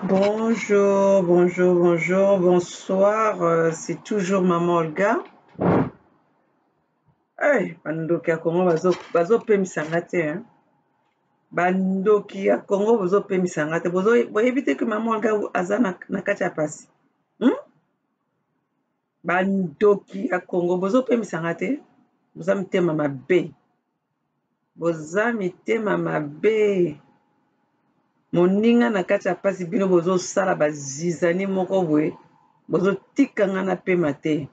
Bonjour, bonjour, bonjour, bonsoir. C'est toujours Maman Olga. Hey, bandoki ya Congo bazopemisa nga te. Bandoki ya Congo bazopemisa nga te. Boyebi te ke Maman Olga aza na kati ya pasi. Bandoki ya Congo bozopemisa nga te. Boza mitema mabe. Boza mitema mabe. Moninga na kati ya pasi bino bozosala bazizani moko boye. Bozotika nga na pema te.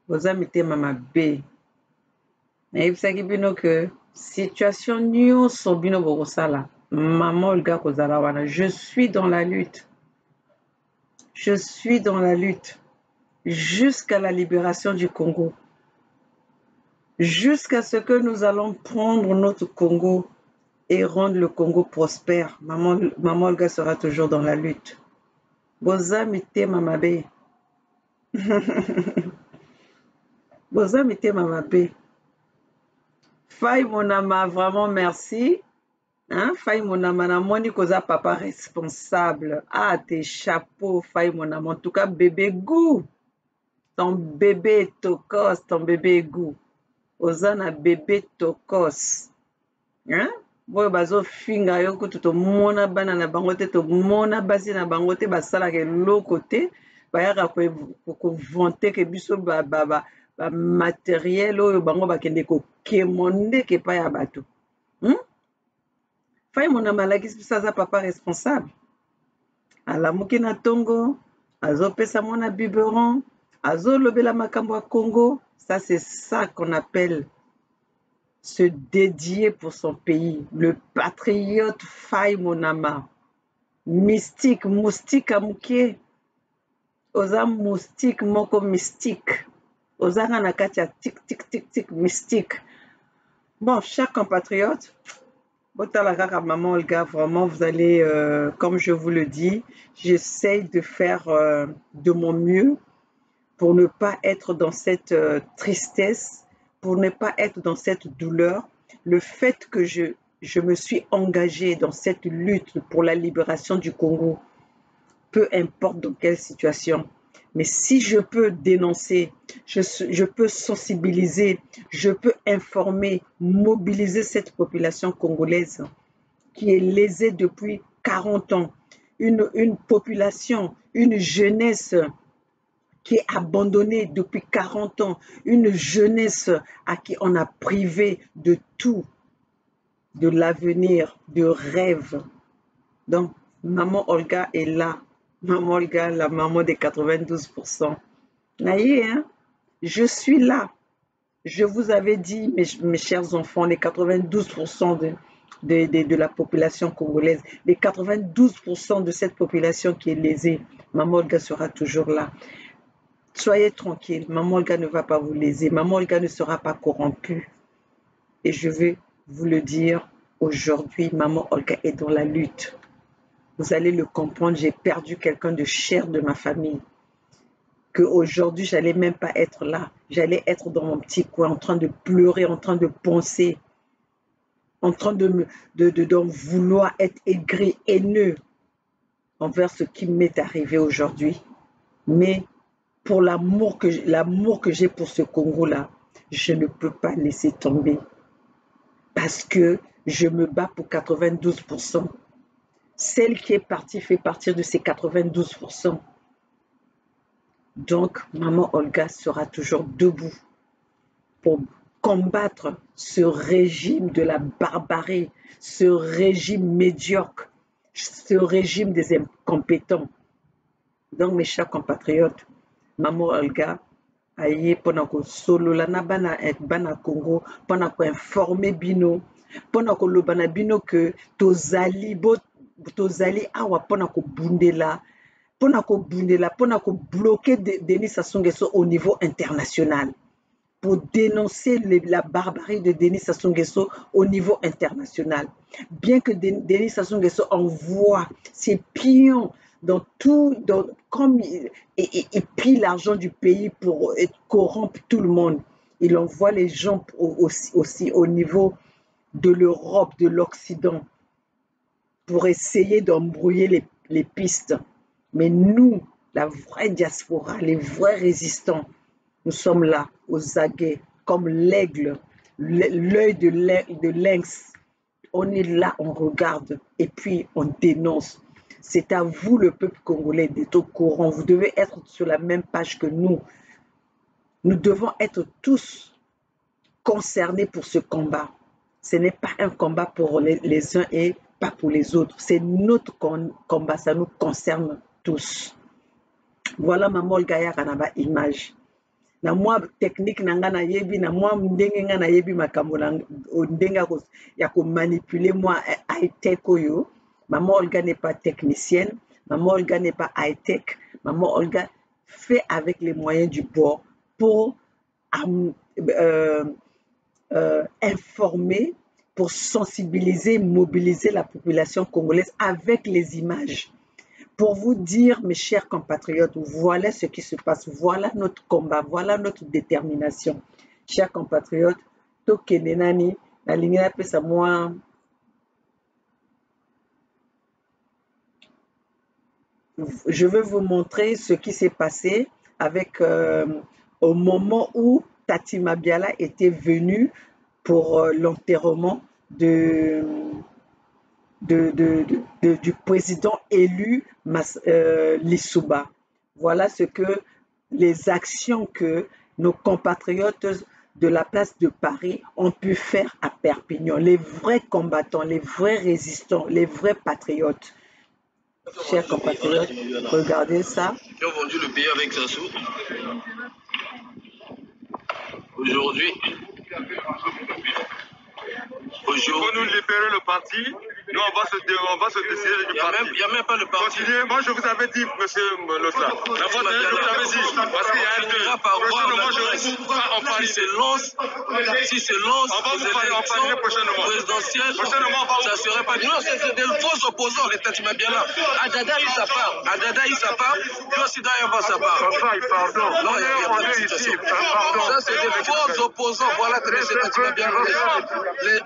Boza mitema mabe. Nayebisaki bino ke situation nyonso bino bokosala Maman Olga kozala wana. Je suis dans la lutte. Je suis dans la lutte jusqu'à la libération du Congo. Jusqu'à ce que nous allons prendre notre Congo et rendre le Congo prospère. Maman Olga sera toujours dans la lutte. Boza mitema mabe. Boza mitema mabe. Faye Monama, vraiment merci. Faye Monama, namoni koza papa responsable. Ah, tes chapeaux, Faye Monama. En tout cas, bébé goût. Ton bébé est tokos, ton bébé est goût. Ozana bébé tokos. Boyo bazo finga yo kutu to mona bana na bango te to mona basi na bango te basala ke loko te. Bayaka ko vanter ke biso ba matériel oyo bango bakende ko kemonde ke pa ya bato. Faye Monama alakisi biso aza papa responsable. Alamuki na ntongo, azopesa mwana biberon, azolobela makambo ya Congo. Ça, c'est ça qu'on appelle se dédier pour son pays. Le patriote Faye Monama. Mystique, moustique à mouké. Oza moustique moko mystique. Ozanga na kati ya tic tic tic tic mystique. Bon, chers compatriotes, Botala kaka Maman Olga, vraiment vous allez, comme je vous le dis, j'essaye de faire de mon mieux pour ne pas être dans cette tristesse, pour ne pas être dans cette douleur. Le fait que je me suis engagée dans cette lutte pour la libération du Congo, peu importe dans quelle situation, mais si je peux dénoncer, je peux sensibiliser, je peux informer, mobiliser cette population congolaise qui est lésée depuis 40 ans, une population, une jeunesse qui est abandonnée depuis 40 ans, une jeunesse à qui on a privé de tout, de l'avenir, de rêve. Donc, Maman Olga est là. Maman Olga, la maman des 92%. Naïe, je suis là. Je vous avais dit, mes chers enfants, les 92% de la population congolaise, les 92% de cette population qui est lésée, Maman Olga sera toujours là. Soyez tranquille, Maman Olga ne va pas vous léser. Maman Olga ne sera pas corrompue. Et je vais vous le dire, aujourd'hui, Maman Olga est dans la lutte. Vous allez le comprendre, j'ai perdu quelqu'un de cher de ma famille. Qu'aujourd'hui, j'allais même pas être là. J'allais être dans mon petit coin, en train de pleurer, en train de penser, en train de vouloir être aigri, haineux envers ce qui m'est arrivé aujourd'hui. Mais pour l'amour que j'ai pour ce Congo-là, je ne peux pas laisser tomber. Parce que je me bats pour 92%. Celle qui est partie fait partie de ces 92%. Donc, Maman Olga sera toujours debout pour combattre ce régime de la barbarie, ce régime médiocre, ce régime des incompétents. Donc, mes chers compatriotes, Maman Olga aye pona ko solola na bana Congo, pona ko informer bino, pona ko lobana bino que tozali awa pona ko bundela, pona ko bloquer Denis Sassou Nguesso au niveau international, pour dénoncer la barbarie de Denis Sassou Nguesso au niveau international. Bien que Denis Sassou Nguesso envoie ses pions dans tout, comme il pille l'argent du pays pour corrompre tout le monde. Il envoie les gens aussi au niveau de l'Europe, de l'Occident, pour essayer d'embrouiller les pistes. Mais nous, la vraie diaspora, les vrais résistants, nous sommes là, aux aguets, comme l'aigle, l'œil de lynx. On est là, on regarde et puis on dénonce. C'est à vous, le peuple congolais, d'être au courant. Vous devez être sur la même page que nous. Nous devons être tous concernés pour ce combat. Ce n'est pas un combat pour les uns et pas pour les autres. C'est notre combat, ça nous concerne tous. Voilà ma Molgaya Kanaba image. Na moi technique nanga na yebi, na moi ndenge nga na yebi makambo na ndenga ya ko manipuler moi high-tech oyo. Maman Olga n'est pas technicienne, maman Olga n'est pas high-tech, maman Olga fait avec les moyens du bord pour informer, pour sensibiliser, mobiliser la population congolaise avec les images. Pour vous dire, mes chers compatriotes, voilà ce qui se passe, voilà notre combat, voilà notre détermination. Chers compatriotes, tokende nani, na lingi na pesa moi. Je vais vous montrer ce qui s'est passé avec au moment où Tati Mabiala était venue pour l'enterrement du président élu Lissouba. Voilà ce que les actions que nos compatriotes de la place de Paris ont pu faire à Perpignan. Les vrais combattants, les vrais résistants, les vrais patriotes. Chers compatriotes, regardez ça. Ils ont vendu le pays avec Sassou. Aujourd'hui, il faut nous libérer le parti. Nous, on va se décider du parti. Il n'y a même pas le parti. Continuez. Moi, je vous avais dit, monsieur Lossa. La fois dernière, je vous avais dit. Parce qu'il y a un peu. Prochainement, je vais vous en parler. Si c'est lance, on va vous en parler prochainement. Présidentielle, prochainement, ça serait pas. Non, c'est des faux opposants, les Tati Mabiala. Adada, il sa part. Adada, il sa part. Lui aussi, doit y avoir sa part. Pardon. Non, on est ici. Ça, c'est des faux opposants. Voilà que les Tati Mabiala,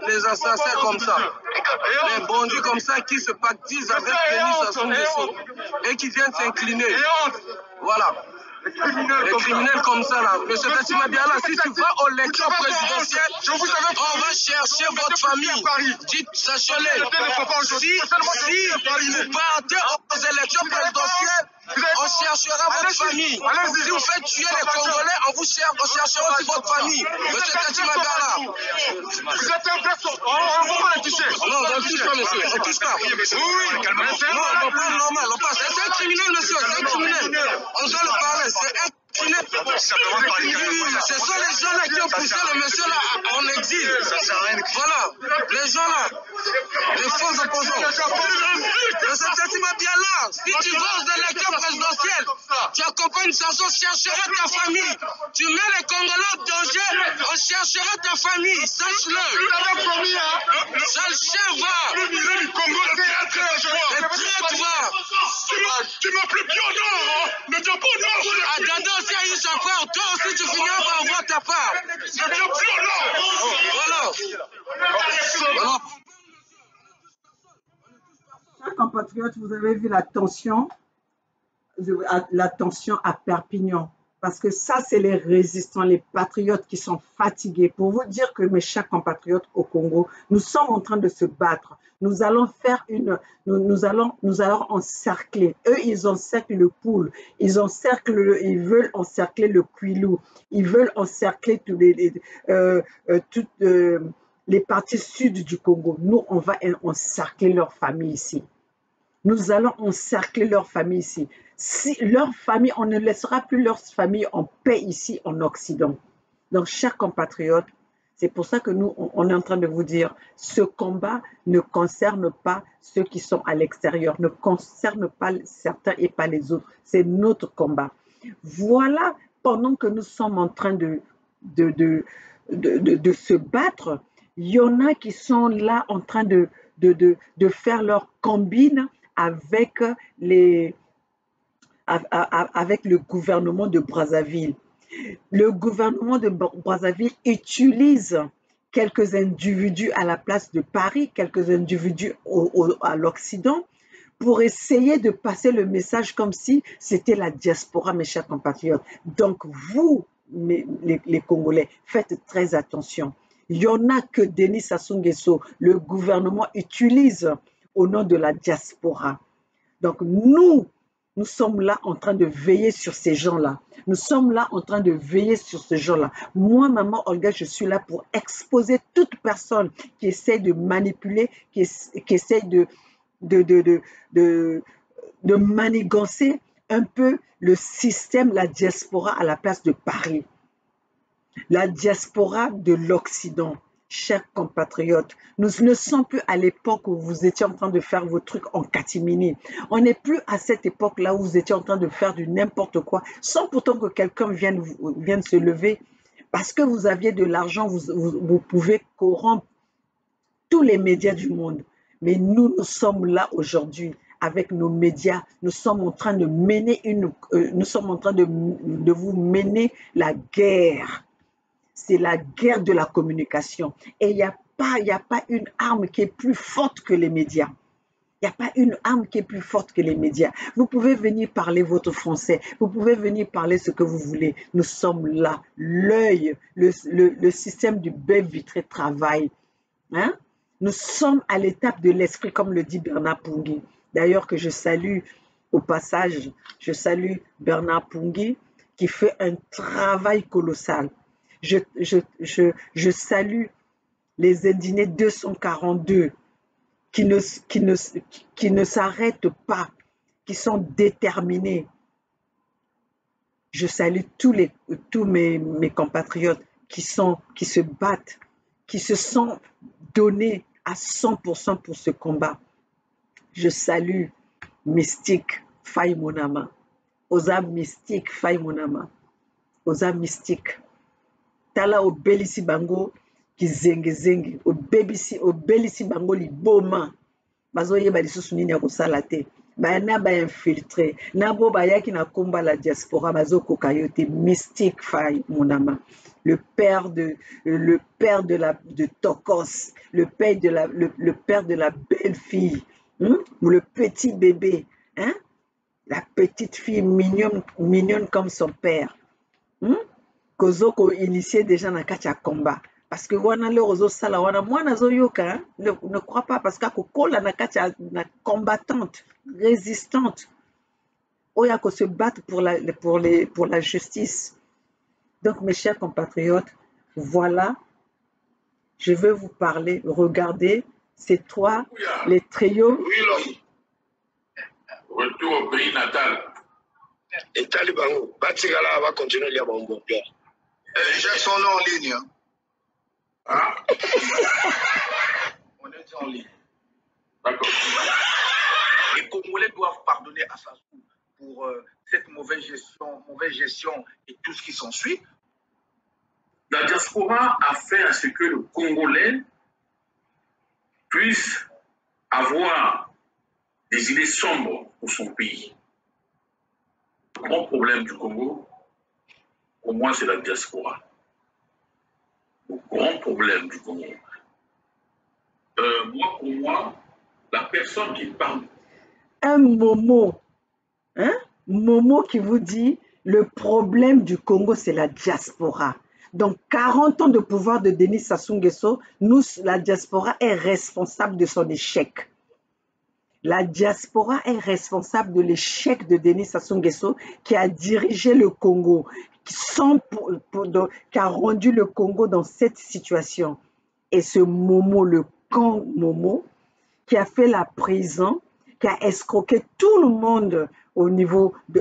les assassins comme ça. Les bandits comme ça qui se pactisent avec Denis Sassou Nguesso et qui viennent s'incliner. Voilà. Les criminels comme ça là. Monsieur Tati Mabiala, si tu vas aux élections présidentielles, on va chercher votre famille. Dites, sachez-le. Si vous partez aux élections présidentielles, on cherchera votre famille. Si vous faites tuer les Congolais, on cherchera aussi votre famille. Monsieur Tati Mabiala. Vous êtes un verso. On va les toucher. Non, on ne touche pas, monsieur. On ne touche pas. Oui, non, on parle normal. C'est un criminel, monsieur. C'est un criminel. On doit le parler. C'est un criminel. Ce sont les gens là qui ont poussé le monsieur là en exil. Voilà. Les gens là. Les faux opposants. Monsieur Tati Mabiala, si tu vas aux élections présidentielles, tu accompagnes Sassou, on cherchera ta famille. Tu mets les Congolais en danger, on cherchera ta famille. Sache-le. Sale chien va. Le Congo, c'est traite va. Tu m'appelles bien au nord. Ne dis pas au nord. Adada aussi a eu sa part. Toi aussi, tu finiras par avoir ta part. Je viens plus au nord. Voilà. Chers compatriotes, vous avez vu la tension à Perpignan. Parce que ça, c'est les résistants, les patriotes qui sont fatigués. Pour vous dire que, mes chers compatriotes au Congo, nous sommes en train de se battre. Nous allons faire nous allons encercler. Eux, ils encerclent le Poul. Ils veulent encercler le Kwilu. Ils veulent encercler toutes les parties sud du Congo. Nous, on va encercler leur famille ici. Nous allons encercler leur famille ici. Si leur famille, on ne laissera plus leur famille en paix ici en Occident. Donc, chers compatriotes, c'est pour ça que nous, on est en train de vous dire, ce combat ne concerne pas ceux qui sont à l'extérieur, ne concerne pas certains et pas les autres. C'est notre combat. Voilà, pendant que nous sommes en train de se battre, il y en a qui sont là en train de faire leur combine avec le gouvernement de Brazzaville. Le gouvernement de Brazzaville utilise quelques individus à la place de Paris, quelques individus à l'Occident pour essayer de passer le message comme si c'était la diaspora, mes chers compatriotes. Donc, vous, les Congolais, faites très attention. Il n'y en a que Denis Sassou Nguesso, le gouvernement utilise au nom de la diaspora. Donc, nous sommes là en train de veiller sur ces gens-là. Nous sommes là en train de veiller sur ces gens-là. Moi, maman Olga, je suis là pour exposer toute personne qui essaie de manipuler, qui essaie de manigancer un peu le système, la diaspora à la place de Paris. La diaspora de l'Occident. Chers compatriotes, nous ne sommes plus à l'époque où vous étiez en train de faire vos trucs en catimini. On n'est plus à cette époque-là où vous étiez en train de faire du n'importe quoi, sans pourtant que quelqu'un vienne se lever. Parce que vous aviez de l'argent, vous pouvez corrompre tous les médias du monde. Mais nous sommes là aujourd'hui avec nos médias. Nous sommes en train de mener de vous mener la guerre. C'est la guerre de la communication. Et il n'y a pas une arme qui est plus forte que les médias. Il n'y a pas une arme qui est plus forte que les médias. Vous pouvez venir parler votre français. Vous pouvez venir parler ce que vous voulez. Nous sommes là. L'œil, le système du baie vitré travaille. Hein? Nous sommes à l'étape de l'esprit, comme le dit Bernard Pungui. D'ailleurs, que je salue au passage, je salue Bernard Pungui qui fait un travail colossal. Je salue les indignés 242 qui ne s'arrêtent pas, qui sont déterminés. Je salue tous mes compatriotes qui se battent, qui se sont donnés à 100% pour ce combat. Je salue Mystique Faye Monama, Oza Mystique Faye Monama, Oza Mystique. Tala obelisi bango ki zenge obelisi bango liboma bazoyeba lisusu nini ya kosala te bayana bainfiltre nabo bayaki na komba la diaspora bazokoka yo te. Mystique Faye Monama, le père de Tokos, le père de la belle fille, le petit bébé, hein? La petite fille mignonne comme son père. Kozoko initié déjà na kati ya combat parce que wana le ozo sala wana mwana zo yoka ne crois pas parce que kokola na kati na combattante résistante oya ko se battre pour la justice. Donc mes chers compatriotes, voilà, je vais vous parler. Regardez ces trois, les trios. Retour au pays natal. Et Taliban, Batigala va continuer à bon. J'ai son nom en ligne. Hein? On est en ligne. D'accord. Les Congolais doivent pardonner à Sassou pour cette mauvaise gestion et tout ce qui s'ensuit. La diaspora a fait à ce que le Congolais puisse avoir des idées sombres pour son pays. Le grand problème du Congo, pour moi, c'est la diaspora. Le grand problème du Congo. Pour moi, la personne qui parle... Un Momo, hein? Momo qui vous dit, le problème du Congo, c'est la diaspora. Donc, 40 ans de pouvoir de Denis Sassou Nguesso, la diaspora est responsable de son échec. La diaspora est responsable de l'échec de Denis Sassou Nguesso qui a dirigé le Congo, qui a rendu le Congo dans cette situation. Et ce Momo, le camp Momo, qui a fait la prison, qui a escroqué tout le monde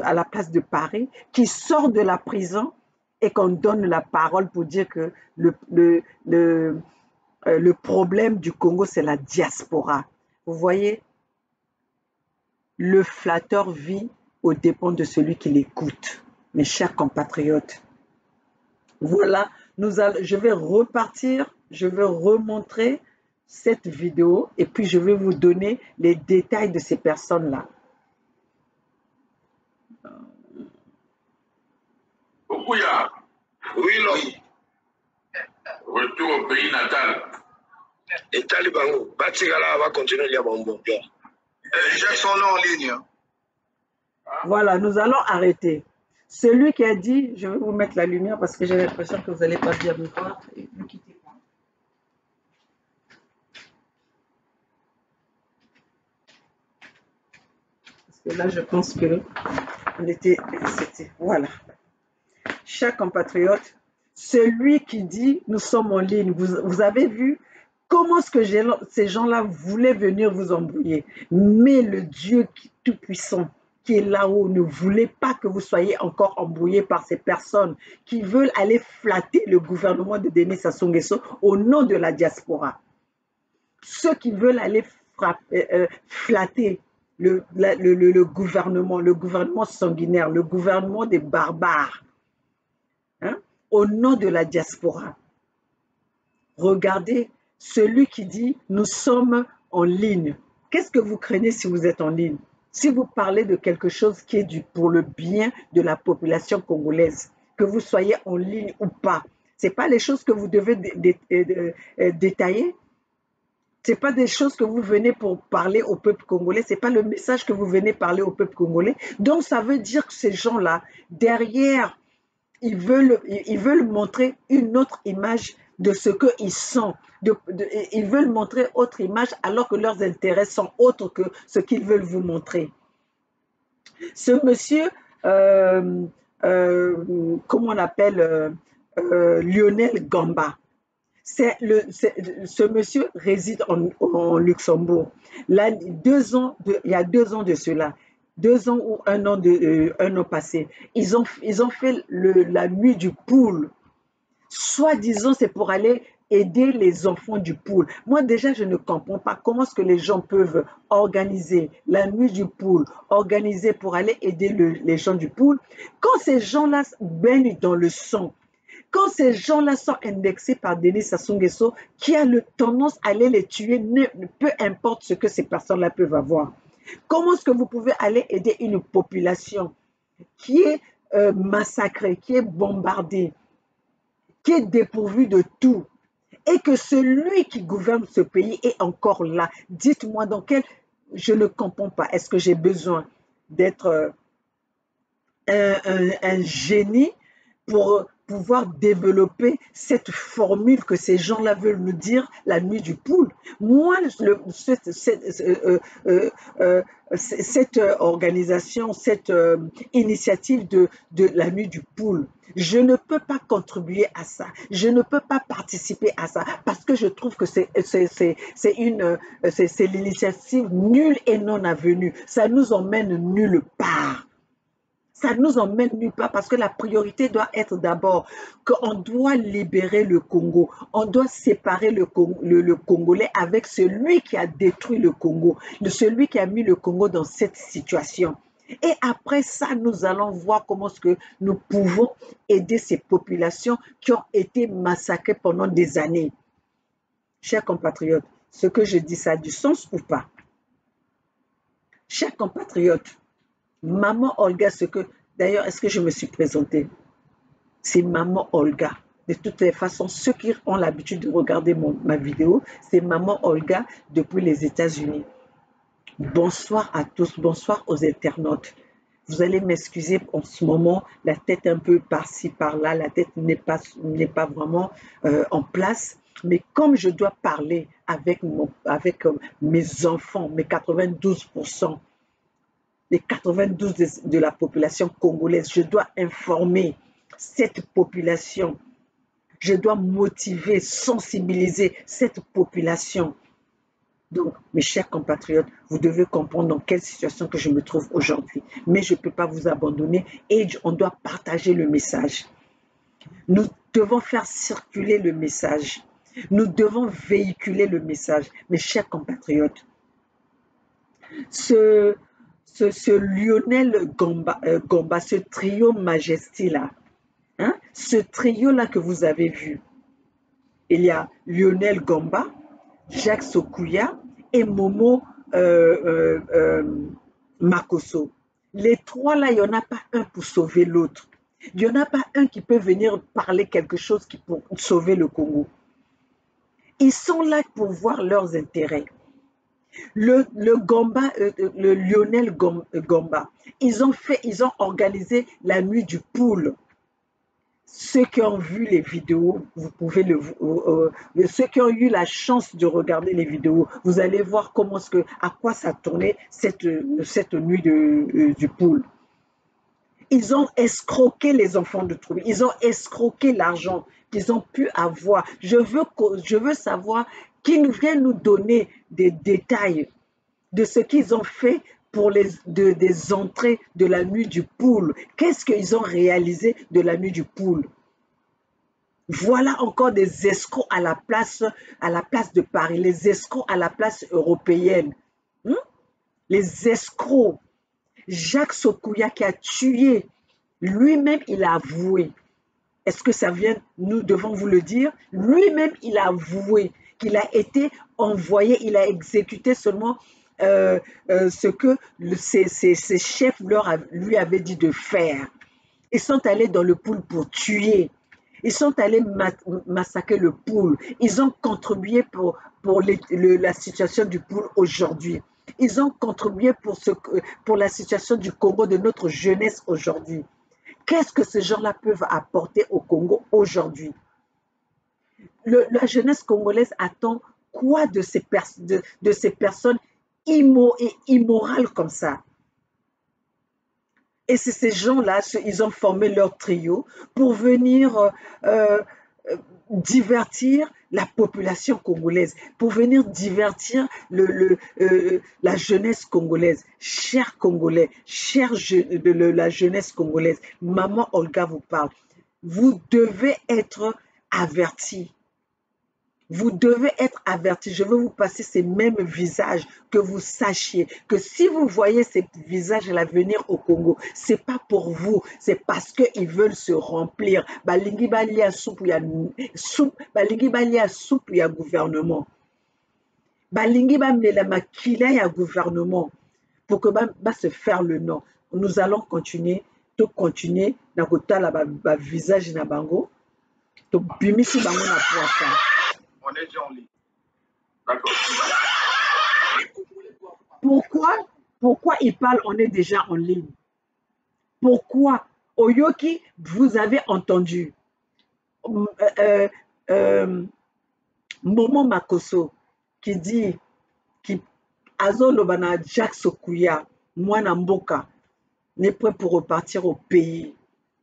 à la place de Paris, qui sort de la prison et qu'on donne la parole pour dire que le problème du Congo, c'est la diaspora. Vous voyez, le flatteur vit aux dépens de celui qui l'écoute. Mes chers compatriotes, voilà, je vais repartir, je vais remontrer cette vidéo et puis je vais vous donner les détails de ces personnes-là. Okuya. Oui. Retour au pays natal. Et Taliban, Batigala va continuer à bon. Jacques sont là en ligne. Voilà, nous allons arrêter. Celui qui a dit, je vais vous mettre la lumière parce que j'ai l'impression que vous n'allez pas bien me voir. Et ne quittez pas. Parce que là, je pense que c'était, voilà. Chers compatriotes, celui qui dit, nous sommes en ligne, vous avez vu comment est-ce que ces gens-là voulaient venir vous embrouiller. Mais le Dieu tout-puissant, qui est là-haut, ne voulait pas que vous soyez encore embrouillés par ces personnes qui veulent aller flatter le gouvernement de Denis Sassou Nguesso au nom de la diaspora. Ceux qui veulent aller flatter le gouvernement sanguinaire, le gouvernement des barbares, hein, au nom de la diaspora. Regardez celui qui dit « nous sommes en ligne ». Qu'est-ce que vous craignez si vous êtes en ligne? Si vous parlez de quelque chose qui est pour le bien de la population congolaise, que vous soyez en ligne ou pas, ce n'est pas les choses que vous devez détailler. Ce n'est pas des choses que vous venez pour parler au peuple congolais. Ce n'est pas le message que vous venez parler au peuple congolais. Donc, ça veut dire que ces gens-là, derrière, ils veulent montrer une autre image de ce qu'ils sont. Ils veulent montrer autre image alors que leurs intérêts sont autres que ce qu'ils veulent vous montrer. Ce monsieur, comment on appelle, Lionel Gamba, ce monsieur réside en Luxembourg. Là, il y a 2 ans de cela, 2 ans ou un an passé, ils ont fait la nuit du pool. Soi-disant, c'est pour aller aider les enfants du pool. Moi, déjà, je ne comprends pas comment est-ce que les gens peuvent organiser la nuit du pool, organiser pour aller aider les gens du pool, quand ces gens-là baignent dans le sang. Quand ces gens-là sont indexés par Denis Sassou Nguesso, qui a tendance à aller les tuer, peu importe ce que ces personnes-là peuvent avoir. Comment est-ce que vous pouvez aller aider une population qui est massacrée, qui est bombardée, qui est dépourvue de tout, et que celui qui gouverne ce pays est encore là? Dites-moi dans quel... Je ne comprends pas. Est-ce que j'ai besoin d'être un génie pour pouvoir développer cette formule que ces gens-là veulent nous dire la nuit du pool? Moi, cette organisation, cette initiative de la nuit du pool, je ne peux pas contribuer à ça. Je ne peux pas participer à ça parce que je trouve que c'est l'initiative nulle et non avenue. Ça nous emmène nulle part. Ça nous emmène nulle part parce que la priorité doit être d'abord qu'on doit libérer le Congo. On doit séparer le Congolais avec celui qui a détruit le Congo, celui qui a mis le Congo dans cette situation. Et après ça, nous allons voir comment est-ce que nous pouvons aider ces populations qui ont été massacrées pendant des années. Chers compatriotes, ce que je dis, ça a du sens ou pas? Chers compatriotes, Maman Olga, d'ailleurs, est-ce que je me suis présentée? C'est Maman Olga. De toutes les façons, ceux qui ont l'habitude de regarder ma vidéo, c'est Maman Olga depuis les États-Unis. Bonsoir à tous, bonsoir aux internautes. Vous allez m'excuser en ce moment, la tête un peu par-ci, par-là, la tête n'est pas vraiment en place. Mais comme je dois parler avec mes enfants, mes 92%, les 92 de la population congolaise, je dois informer cette population. Je dois motiver, sensibiliser cette population. Donc, mes chers compatriotes, vous devez comprendre dans quelle situation que je me trouve aujourd'hui. Mais je ne peux pas vous abandonner et on doit partager le message. Nous devons faire circuler le message. Nous devons véhiculer le message. Mes chers compatriotes, ce Lionel Gamba, ce trio Majesty-là, hein, ce trio-là que vous avez vu, il y a Lionel Gamba, Jacques Sokuya et Momo Makosso. Les trois là, il n'y en a pas un pour sauver l'autre. Il n'y en a pas un qui peut venir parler quelque chose pour sauver le Congo. Ils sont là pour voir leurs intérêts. Le Gomba, le Lionel Gomba, ils ont organisé la nuit du pool. Ceux qui ont vu les vidéos, vous pouvez ceux qui ont eu la chance de regarder les vidéos, vous allez voir à quoi ça tournait cette nuit du pool. Ils ont escroqué les enfants de troupe, ils ont escroqué l'argent qu'ils ont pu avoir. Je veux savoir qu'ils viennent nous donner des détails de ce qu'ils ont fait pour des entrées de la nuit du pool. Qu'est-ce qu'ils ont réalisé de la nuit du pool? Voilà encore des escrocs à la place de Paris, les escrocs à la place européenne. Les escrocs. Jacques Sokouya qui a tué, lui-même il a avoué. Est-ce que ça vient, nous devons vous le dire? Lui-même il a avoué qu'il a été envoyé, il a exécuté seulement ce que ses chefs lui avaient dit de faire. Ils sont allés dans le pool pour tuer. Ils sont allés massacrer le pool. Ils ont contribué pour la situation du pool aujourd'hui. Ils ont contribué pour la situation du Congo, de notre jeunesse aujourd'hui. Qu'est-ce que ces gens-là peuvent apporter au Congo aujourd'hui? La jeunesse congolaise attend quoi de ces personnes immorales comme ça? Et c'est ces gens-là, ils ont formé leur trio pour venir divertir la population congolaise, pour venir divertir la jeunesse congolaise. Chers Congolais, la jeunesse congolaise, Maman Olga vous parle. Vous devez être avertis. Vous devez être avertis. Je veux vous passer ces mêmes visages, que vous sachiez que si vous voyez ces visages-là venir au Congo, ce n'est pas pour vous, c'est parce qu'ils veulent se remplir. Balingi balia soupe ya gouvernement. Balingi bamela makila ya gouvernement pour que se faire le nom. Nous allons continuer na kotala ba visage na bango. To bimisi bango na poisa. On est déjà en ligne. D'accord. Pourquoi il parle, on est déjà en ligne? Pourquoi? Oyoki, vous avez entendu. Momo Makoso qui dit, Azolobana Jacques Sokouya, Mwana Mboka, n'est prêt pour repartir au pays.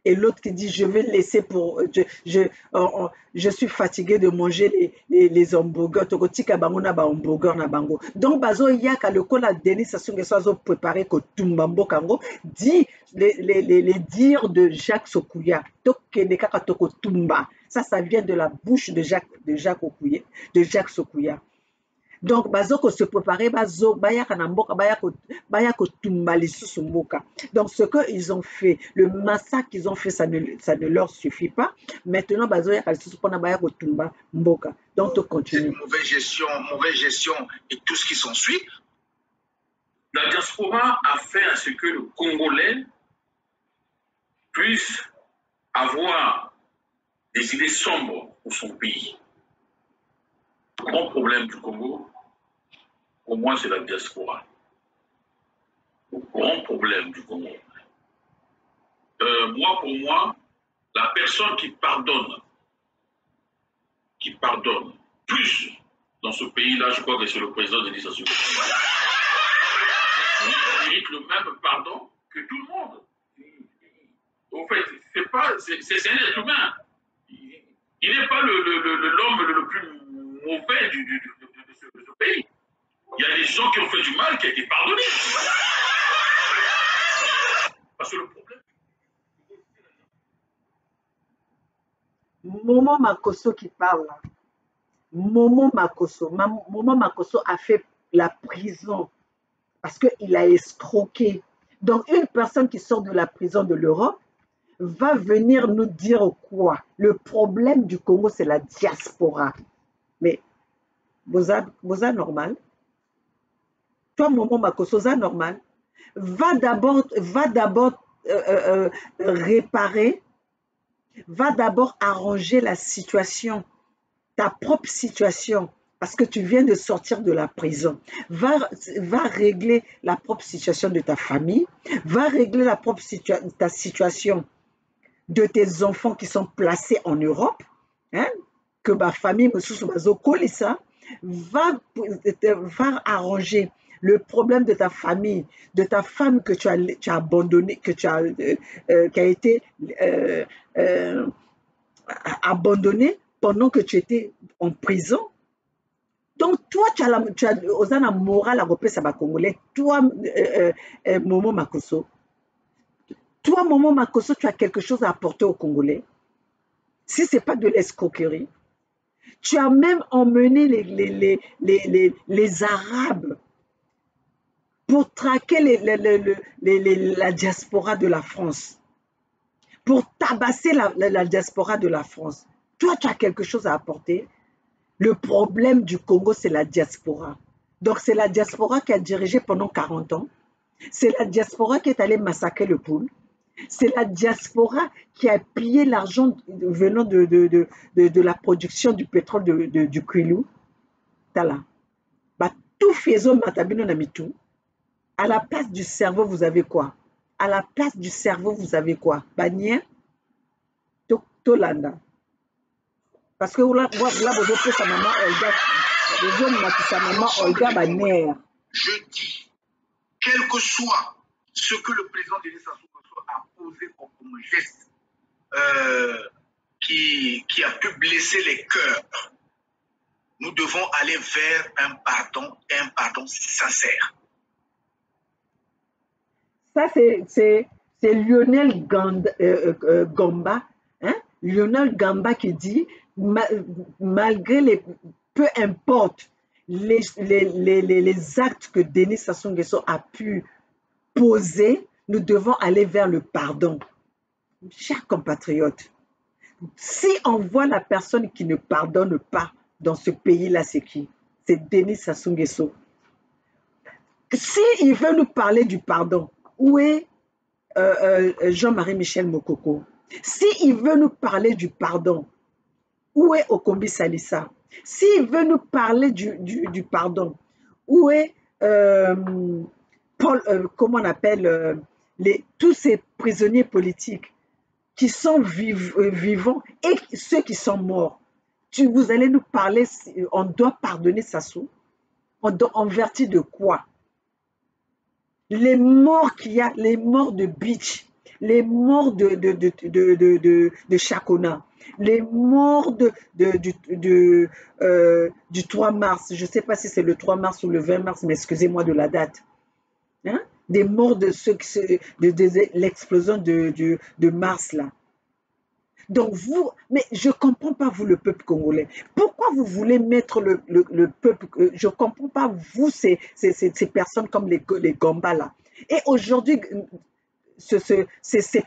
Et l'autre qui dit, je vais laisser je suis fatigué de manger les hamburgers. Donc, bazo yaka le kola Denis Sassou Nguesso préparé que Tumbambo Kango dit les dires de Jacques Sokouya. Ça vient de la bouche de Jacques Sokouya. Donc, bazoko se préparer, donc ce qu'ils ont fait, le massacre qu'ils ont fait, ça ne leur suffit pas. Maintenant, donc, continue. Mauvaise gestion et tout ce qui s'ensuit. La diaspora a fait à ce que le Congolais puisse avoir des idées sombres pour son pays. Le grand problème du Congo, pour moi, c'est la diaspora. Le grand problème du Congo. Pour moi, la personne qui pardonne plus dans ce pays-là, je crois que c'est le président Denis Sassou Nguesso. Il mérite le même pardon que tout le monde. En fait, c'est un être humain. Il n'est pas l'homme le plus mauvais de ce pays. Il y a des gens qui ont fait du mal qui ont été pardonnés. Parce que le problème... Momo Makoso qui parle là. Momo Makoso a fait la prison parce qu'il a escroqué. Donc, une personne qui sort de la prison de l'Europe va venir nous dire quoi? Le problème du Congo, c'est la diaspora. Mais, Boza normal. Toi, Momo Makoso, ça normal. Va d'abord réparer, va d'abord arranger la situation, ta propre situation. parce que tu viens de sortir de la prison. Va régler la propre situation de ta famille, va régler ta situation de tes enfants qui sont placés en Europe, hein, que ma famille me sous ça, va arranger le problème de ta famille, de ta femme que tu as abandonnée, qui a été abandonnée pendant que tu étais en prison. Donc, toi, tu as la morale à repérer ça va congolais. Toi, Momo Makosso. Toi, Momo Makosso, tu as quelque chose à apporter aux Congolais. Si ce n'est pas de l'escroquerie. Tu as même emmené les Arabes pour traquer la diaspora de la France. Pour tabasser la diaspora de la France. Toi, tu as quelque chose à apporter. Le problème du Congo, c'est la diaspora. Donc, c'est la diaspora qui a dirigé pendant 40 ans. C'est la diaspora qui est allée massacrer le peuple. C'est la diaspora qui a pillé l'argent venant de la production du pétrole du Kwilu. Tala. Bah, tout faisons matabino namitou. À la place du cerveau, vous avez quoi? À la place du cerveau, vous avez quoi? Banien, Tolanda. Parce que là, vous avez sa maman Olga. Les jeunes sa maman Olga Banner. Je dis, quel que soit ce que le président Denis Sassou Nguesso a posé comme geste qui a pu blesser les cœurs, nous devons aller vers un pardon sincère. Ça, c'est Lionel Gamba, hein? Lionel Gamba qui dit, malgré peu importe les actes que Denis Sassou Nguesso a pu poser, nous devons aller vers le pardon. Chers compatriotes, si on voit la personne qui ne pardonne pas dans ce pays-là, c'est qui? C'est Denis Sassou Nguesso. S'il veut nous parler du pardon, où est Jean-Marie Michel Mokoko? S'il veut nous parler du pardon, où est Okombi Salissa? S'il veut nous parler du pardon, où est Paul, comment on appelle tous ces prisonniers politiques qui sont vivants et ceux qui sont morts? Vous allez nous parler, on doit pardonner Sassou. En vertu de quoi? Les morts qu'il y a, les morts de Beach, les morts de Chakona, les morts du 3 mars, je ne sais pas si c'est le 3 mars ou le 20 mars, mais excusez-moi de la date. Hein? Des morts de l'explosion de mars là. Donc mais je ne comprends pas vous le peuple congolais. Pourquoi vous voulez mettre le peuple, je ne comprends pas vous ces personnes comme les Gamba là. Et aujourd'hui, ces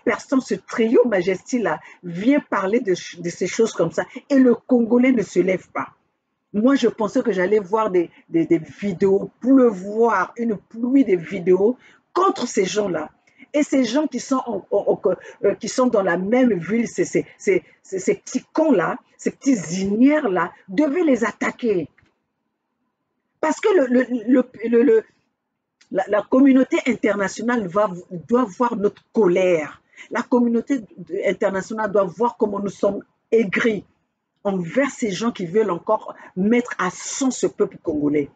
personnes, ce trio majesté là, vient parler de ces choses comme ça. Et le Congolais ne se lève pas. Moi, je pensais que j'allais voir des vidéos, pleuvoir, une pluie de vidéos contre ces gens-là. Et ces gens qui sont dans la même ville, ces petits cons-là, ces petits ignaires-là, devaient les attaquer. Parce que la communauté internationale doit voir notre colère. La communauté internationale doit voir comment nous sommes aigris envers ces gens qui veulent encore mettre à sang ce peuple congolais.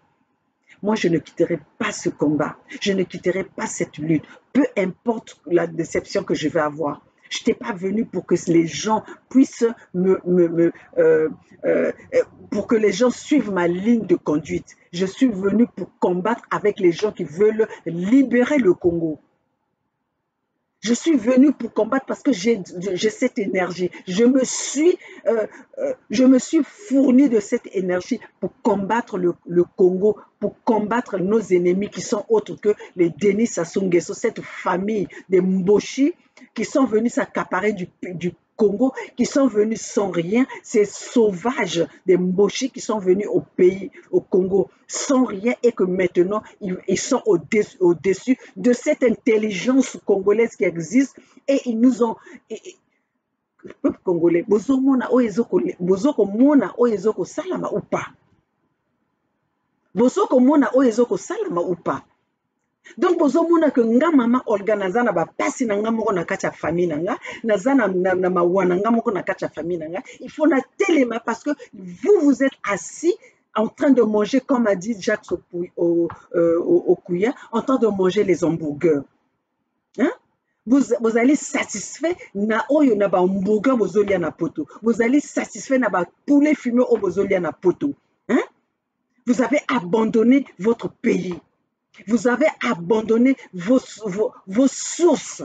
Moi, je ne quitterai pas ce combat. Je ne quitterai pas cette lutte. Peu importe la déception que je vais avoir. Je n'étais pas venu pour que les gens puissent pour que les gens suivent ma ligne de conduite. Je suis venu pour combattre avec les gens qui veulent libérer le Congo. Je suis venu pour combattre parce que j'ai cette énergie. Je me suis fourni de cette énergie pour combattre le Congo, pour combattre nos ennemis qui sont autres que les Denis Sassou Nguesso, cette famille des Mboshi qui sont venus s'accaparer du Congo, qui sont venus sans rien, ces sauvages des Mboshi qui sont venus au Congo sans rien et que maintenant ils sont au-dessus de cette intelligence congolaise qui existe et ils nous ont... Le peuple congolais, bozomona oyezo ko salama ou pas. Bozo komona oyo ezoko salama ou pas. Donc bozo mona que nga mama Olga naza na ba pasi na nga moko na kati ya famille na nga, naza na mawana nga moko na kati ya famille na nga. Il faut na telema parce que vous êtes assis en train de manger, comme a dit Jacques Okuya, en train de manger les hamburgers. Hein? Vous allez satisfait na oyo na ba hamburger bozolia na poto. Vous allez satisfait na ba poulet fumé au bozolia na poto. Hein? Vous avez abandonné votre pays. Vous avez abandonné vos sources.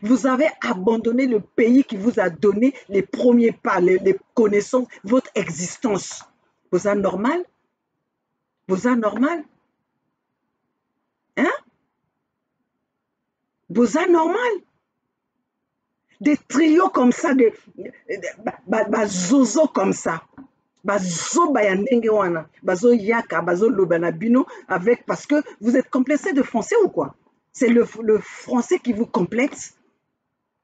Vous avez abandonné le pays qui vous a donné les premiers pas, les connaissances, votre existence. Vous êtes normal? Vous êtes normal? Hein? Vous êtes normal? Des trios comme ça, zozo comme ça. Bazo bayandenge wana, bazo yaka, bazo lobanabino avec, parce que vous êtes complexé de français ou quoi? C'est le français qui vous complexe?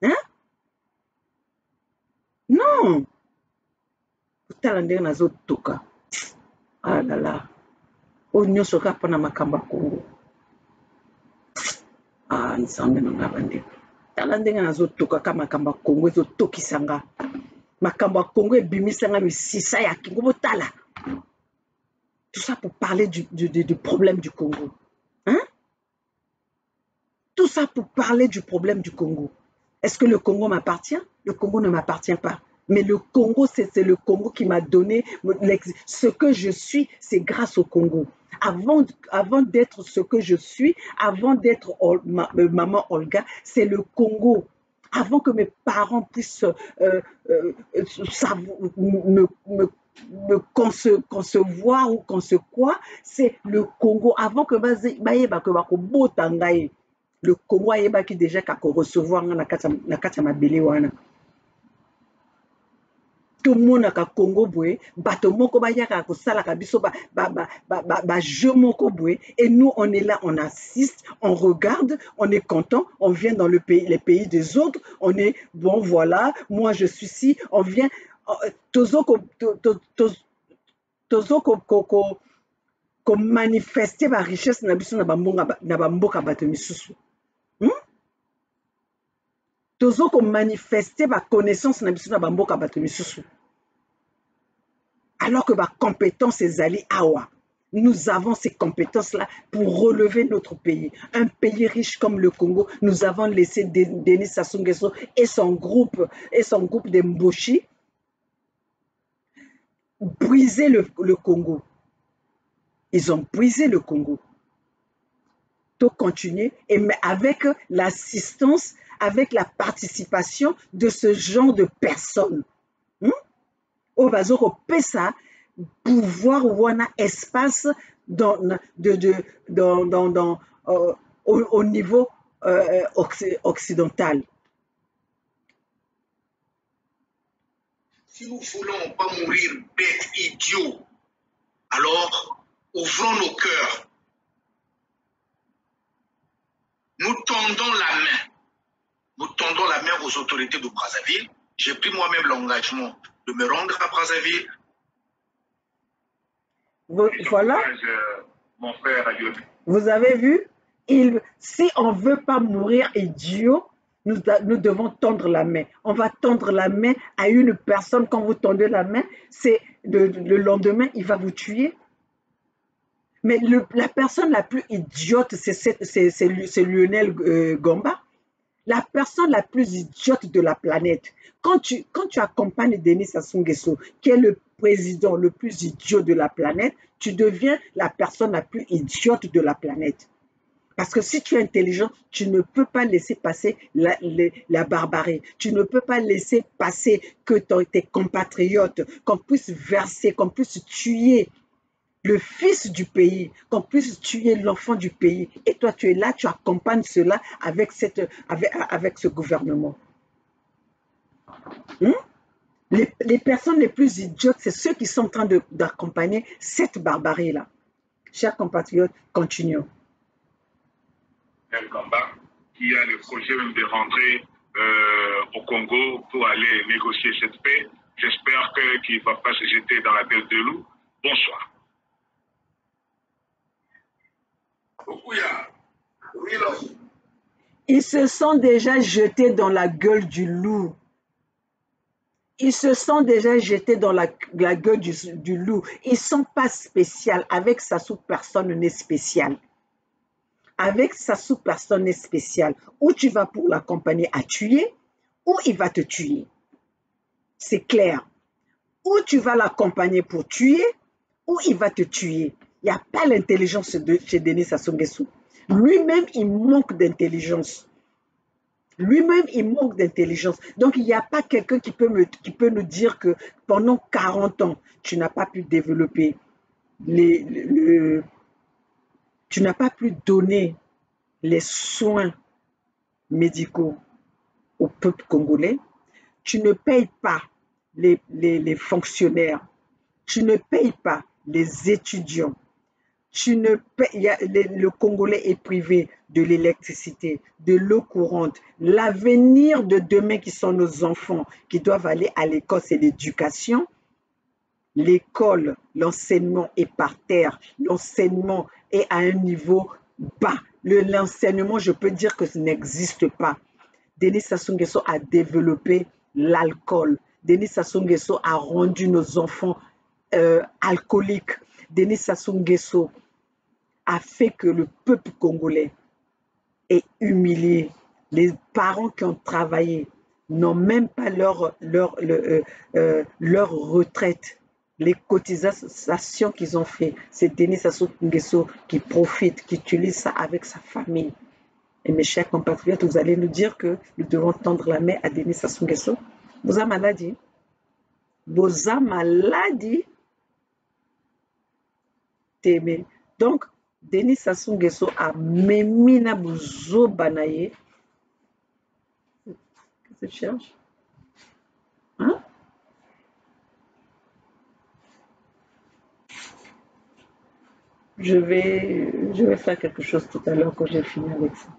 Hein? Non! Talandenge nazo toka. Ah là là. O nyoso ka pona makamba Congo. Ah, nzambe na ngabande. Talandenge nazo toka ka makamba Congo ezo tokisanga. Makamba Congo et bimisanga misisa ya kingo botala. Tout ça pour parler du problème du Congo. Hein? Tout ça pour parler du problème du Congo. Est-ce que le Congo m'appartient? Le Congo ne m'appartient pas. Mais le Congo, c'est le Congo qui m'a donné ce que je suis, c'est grâce au Congo. Avant d'être ce que je suis, avant d'être maman Olga, c'est le Congo. Avant que mes parents puissent me concevoir ou quoi, c'est le Congo. Avant que le Congo qui déjà qu'à recevoir na kati mabele wana. Tout le monde a Congo boué, bato moko ba yaka ko sala ka biso ba jeu moko boué, et nous on est là, on assiste, on regarde, on est content, on vient dans les pays des autres, on est bon voilà, moi je suis ici, on vient tozo ko manifester ba richesse na biso na bamboka bato misusu. Tozo ko manifester ba connaissance na biso na bamboka bato misusu. Alors que ba compétences ezali awa. Nous avons ces compétences-là pour relever notre pays. Un pays riche comme le Congo, nous avons laissé Denis Sassou Nguesso et son groupe de Mboshi briser le Congo. Ils ont brisé le Congo. Tout continuer, mais avec l'assistance, avec la participation de ce genre de personnes. Au bazoko pesa pouvoir ou un espace au niveau occidental. Si nous ne voulons pas mourir bêtes, idiots, alors ouvrons nos cœurs. Nous tendons la main. Nous tendons la main aux autorités de Brazzaville. J'ai pris moi-même l'engagement de me rendre à Brazzaville. Voilà. Mon frère a dit. Vous avez vu, si on ne veut pas mourir idiot, nous devons tendre la main. On va tendre la main à une personne. Quand vous tendez la main, c'est le lendemain, il va vous tuer. Mais la personne la plus idiote, c'est Lionel Gomba. La personne la plus idiote de la planète. Quand tu accompagnes Denis Sassou Nguesso, qui est le président le plus idiot de la planète, tu deviens la personne la plus idiote de la planète. Parce que si tu es intelligent, tu ne peux pas laisser passer la barbarie. Tu ne peux pas laisser passer que tes compatriotes, qu'on puisse verser, qu'on puisse tuer le fils du pays, qu'on puisse tuer l'enfant du pays. Et toi, tu es là, tu accompagnes cela avec ce gouvernement. Les personnes les plus idiotes, c'est ceux qui sont en train d'accompagner cette barbarie-là. Chers compatriotes, continuons. Qui a le projet même de rentrer au Congo pour aller négocier cette paix. J'espère qu'il ne va pas se jeter dans la tête de loup. Bonsoir. Ils se sont déjà jetés dans la gueule du loup. Ils se sont déjà jetés dans la gueule du loup. Ils ne sont pas spéciaux. Avec Sassou, personne n'est spécial. Avec Sassou, personne n'est spécial. Ou tu vas pour l'accompagner à tuer, ou il va te tuer. C'est clair. Ou tu vas l'accompagner pour tuer, ou il va te tuer. Il n'y a pas l'intelligence chez Denis Sassou Nguesso. Lui-même, il manque d'intelligence. Lui-même, il manque d'intelligence. Donc, il n'y a pas quelqu'un qui peut nous dire que pendant 40 ans, tu n'as pas pu développer, tu n'as pas pu donner les soins médicaux au peuple congolais. Tu ne payes pas les fonctionnaires. Tu ne payes pas les étudiants. Le Congolais est privé de l'électricité, de l'eau courante. L'avenir de demain qui sont nos enfants qui doivent aller à l'école, c'est l'éducation. L'école, l'enseignement est par terre. L'enseignement est à un niveau bas. L'enseignement, je peux dire que ça n'existe pas. Denis Sassou Nguesso a développé l'alcool. Denis Sassou Nguesso a rendu nos enfants alcooliques. Denis Sassou Nguesso a fait que le peuple congolais est humilié. Les parents qui ont travaillé n'ont même pas leur retraite. Les cotisations qu'ils ont fait, c'est Denis Sassou Nguesso qui profite, qui utilise ça avec sa famille. Et mes chers compatriotes, vous allez nous dire que nous devons tendre la main à Denis Sassou Nguesso. Vous avez maladie. Vous avez maladie. T'aimer. Donc, Denis Sassou Nguesso a memina buzo banaye. Qu'est-ce que tu cherches? Hein? Je vais faire quelque chose tout à l'heure quand j'ai fini avec ça.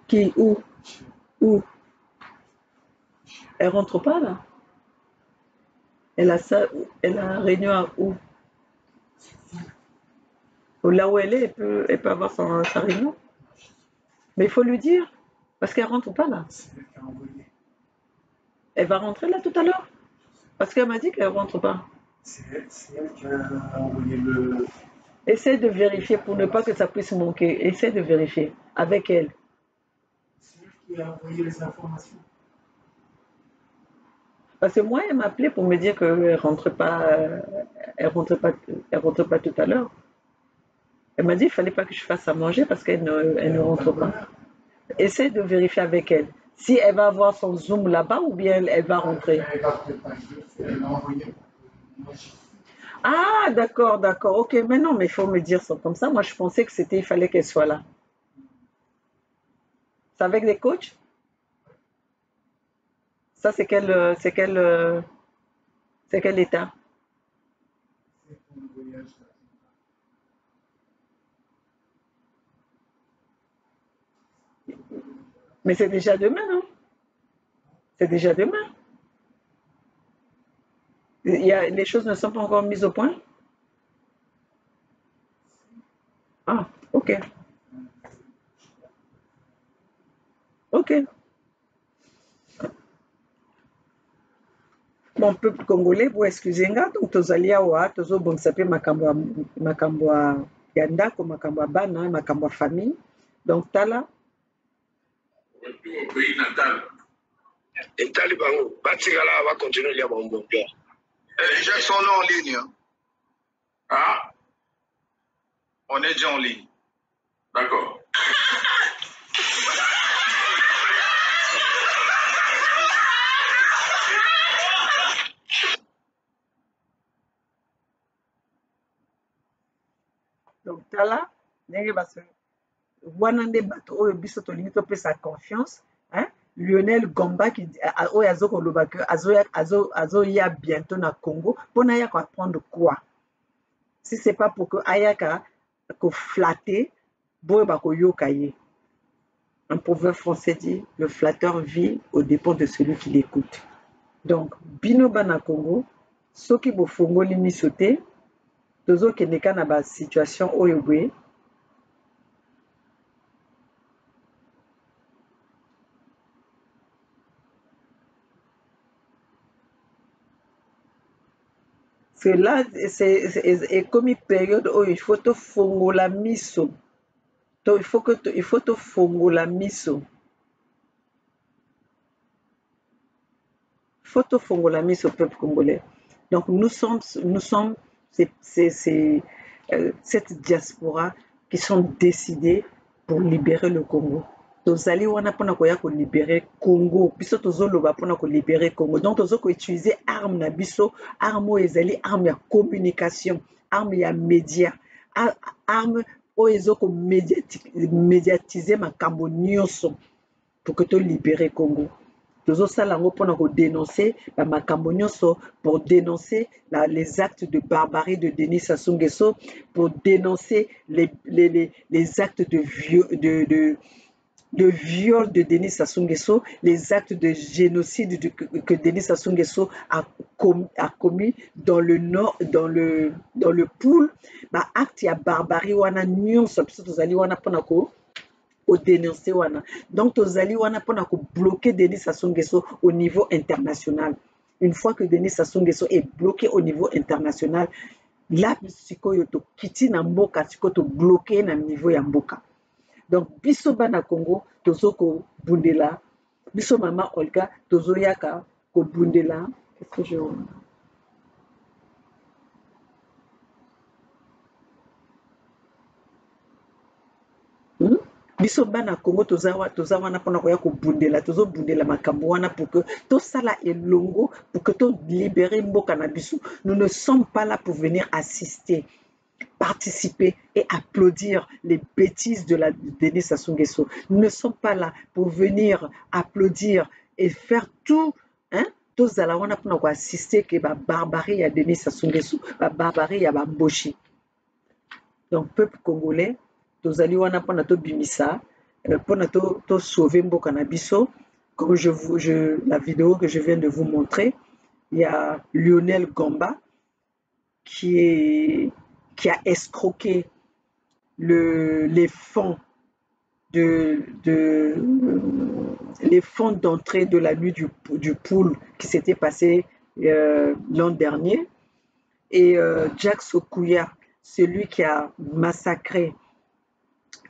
Qui? Où? Où? Elle rentre pas là? Elle a réunion à où? Là où elle est, elle peut avoir sa réunion. Mais il faut lui dire, parce qu'elle rentre pas là. Elle va rentrer là tout à l'heure. Parce qu'elle m'a dit qu'elle rentre pas. C'est elle qui a envoyé le... Essaie de vérifier pour ne pas que ça puisse manquer. Essaie de vérifier avec elle. C'est elle qui a envoyé les informations. Parce que moi, elle m'a appelé pour me dire qu'elle ne rentre pas tout à l'heure. Elle m'a dit qu'il ne fallait pas que je fasse à manger parce qu'elle ne rentre pas. Essaie de vérifier avec elle. Si elle va avoir son Zoom là-bas ou bien elle va rentrer. Elle m'a envoyé. Ah, d'accord. Ok, mais non, mais il faut me dire ça comme ça. Moi, je pensais que il fallait qu'elle soit là. C'est avec des coachs? Ça, c'est quel état? Mais c'est déjà demain, non? C'est déjà demain. Les choses ne sont pas encore mises au point? Ah, ok. Ok. Mon peuple congolais, vous excusez nga, donc tozali awa, tozobongisa pe makambo ya ndako, makambo ya bana, makambo ya famille. Donc tala. Au pays natal. Les talibans, Batigala va continuer les bonbons. J'ai son nom en ligne. Ah, On est déjà en ligne. d'accord. Donc tala, ndenge baso wana nde bato oyo biso tolingi topesa confiance, hein? Lionel Gomba qui oyo azokoloba ke azoya bientôt na Congo mpona ya apprendre quoi? Si c'est pas pour que ayaka ko flatter boyo bakoyoka ye. Un proverbe français dit le flatteur vit aux dépens de celui qui l'écoute. Donc bino bana Congo soki bofongoli miso te tozokende ka na basituation oyo boye cela ekomi période oyo il faut tofongola miso il faut tofongola miso peuple congolais. Donc nous sommes cette diaspora qui sont décidés pour libérer le Congo. Tozali wana pona koya ko libérer Congo, biso tozoloba pona ko libérer Congo. Donc tozoko utiliser arme na biso, arme ezali arme ya communication, arme ya média, arme oyo ezoko médiatiser makambo nyonso pour que to libérer Congo. Tozosala ngo pona ko dénoncer ba makambo nyonso, pour dénoncer les actes de barbarie de Denis Sassou Nguesso, pour dénoncer les actes de viol de Denis Sassou Nguesso, les actes de génocide que Denis Sassou Nguesso a commis dans le nord, dans le Poul, ba acte ya barbarie wana nyonso biso tozali wana pona ko dénoncer wana. Donc tozali wana pona ko bloquer Denis Sassou Nguesso au niveau international. Une fois que Denis Sassou Nguesso est bloqué au niveau international, là sikoyo to kiti na mboka sikoyo to bloquer na niveau ya mboka. Donc biso bana Congo tozoko bundela, biso mama Olga tozoyaka ko bundela. Qu'est-ce que je biso bana Congo toza wana pona koya ko bundela, tozo bundela makambo wana pour que to sala elongo, pour que to libérer mboka na biso. Nous ne sommes pas là pour venir assister, participer et applaudir les bêtises de Denis Sassou Nguesso. Nous ne sommes pas là pour venir applaudir et faire tout, hein, tozala wana pona ko assister que ba barbarie ya Denis Sassou Nguesso, ba barbarie ya ba mboshi. Donc peuple congolais tozali wana pona to bimisa pona to sauver mboka na biso. Comme la vidéo que je viens de vous montrer, il y a Lionel Gomba qui a escroqué les fonds les fonds d'entrée de la nuit du Poul qui s'était passé l'an dernier, et Jack Sokuya, celui qui a massacré,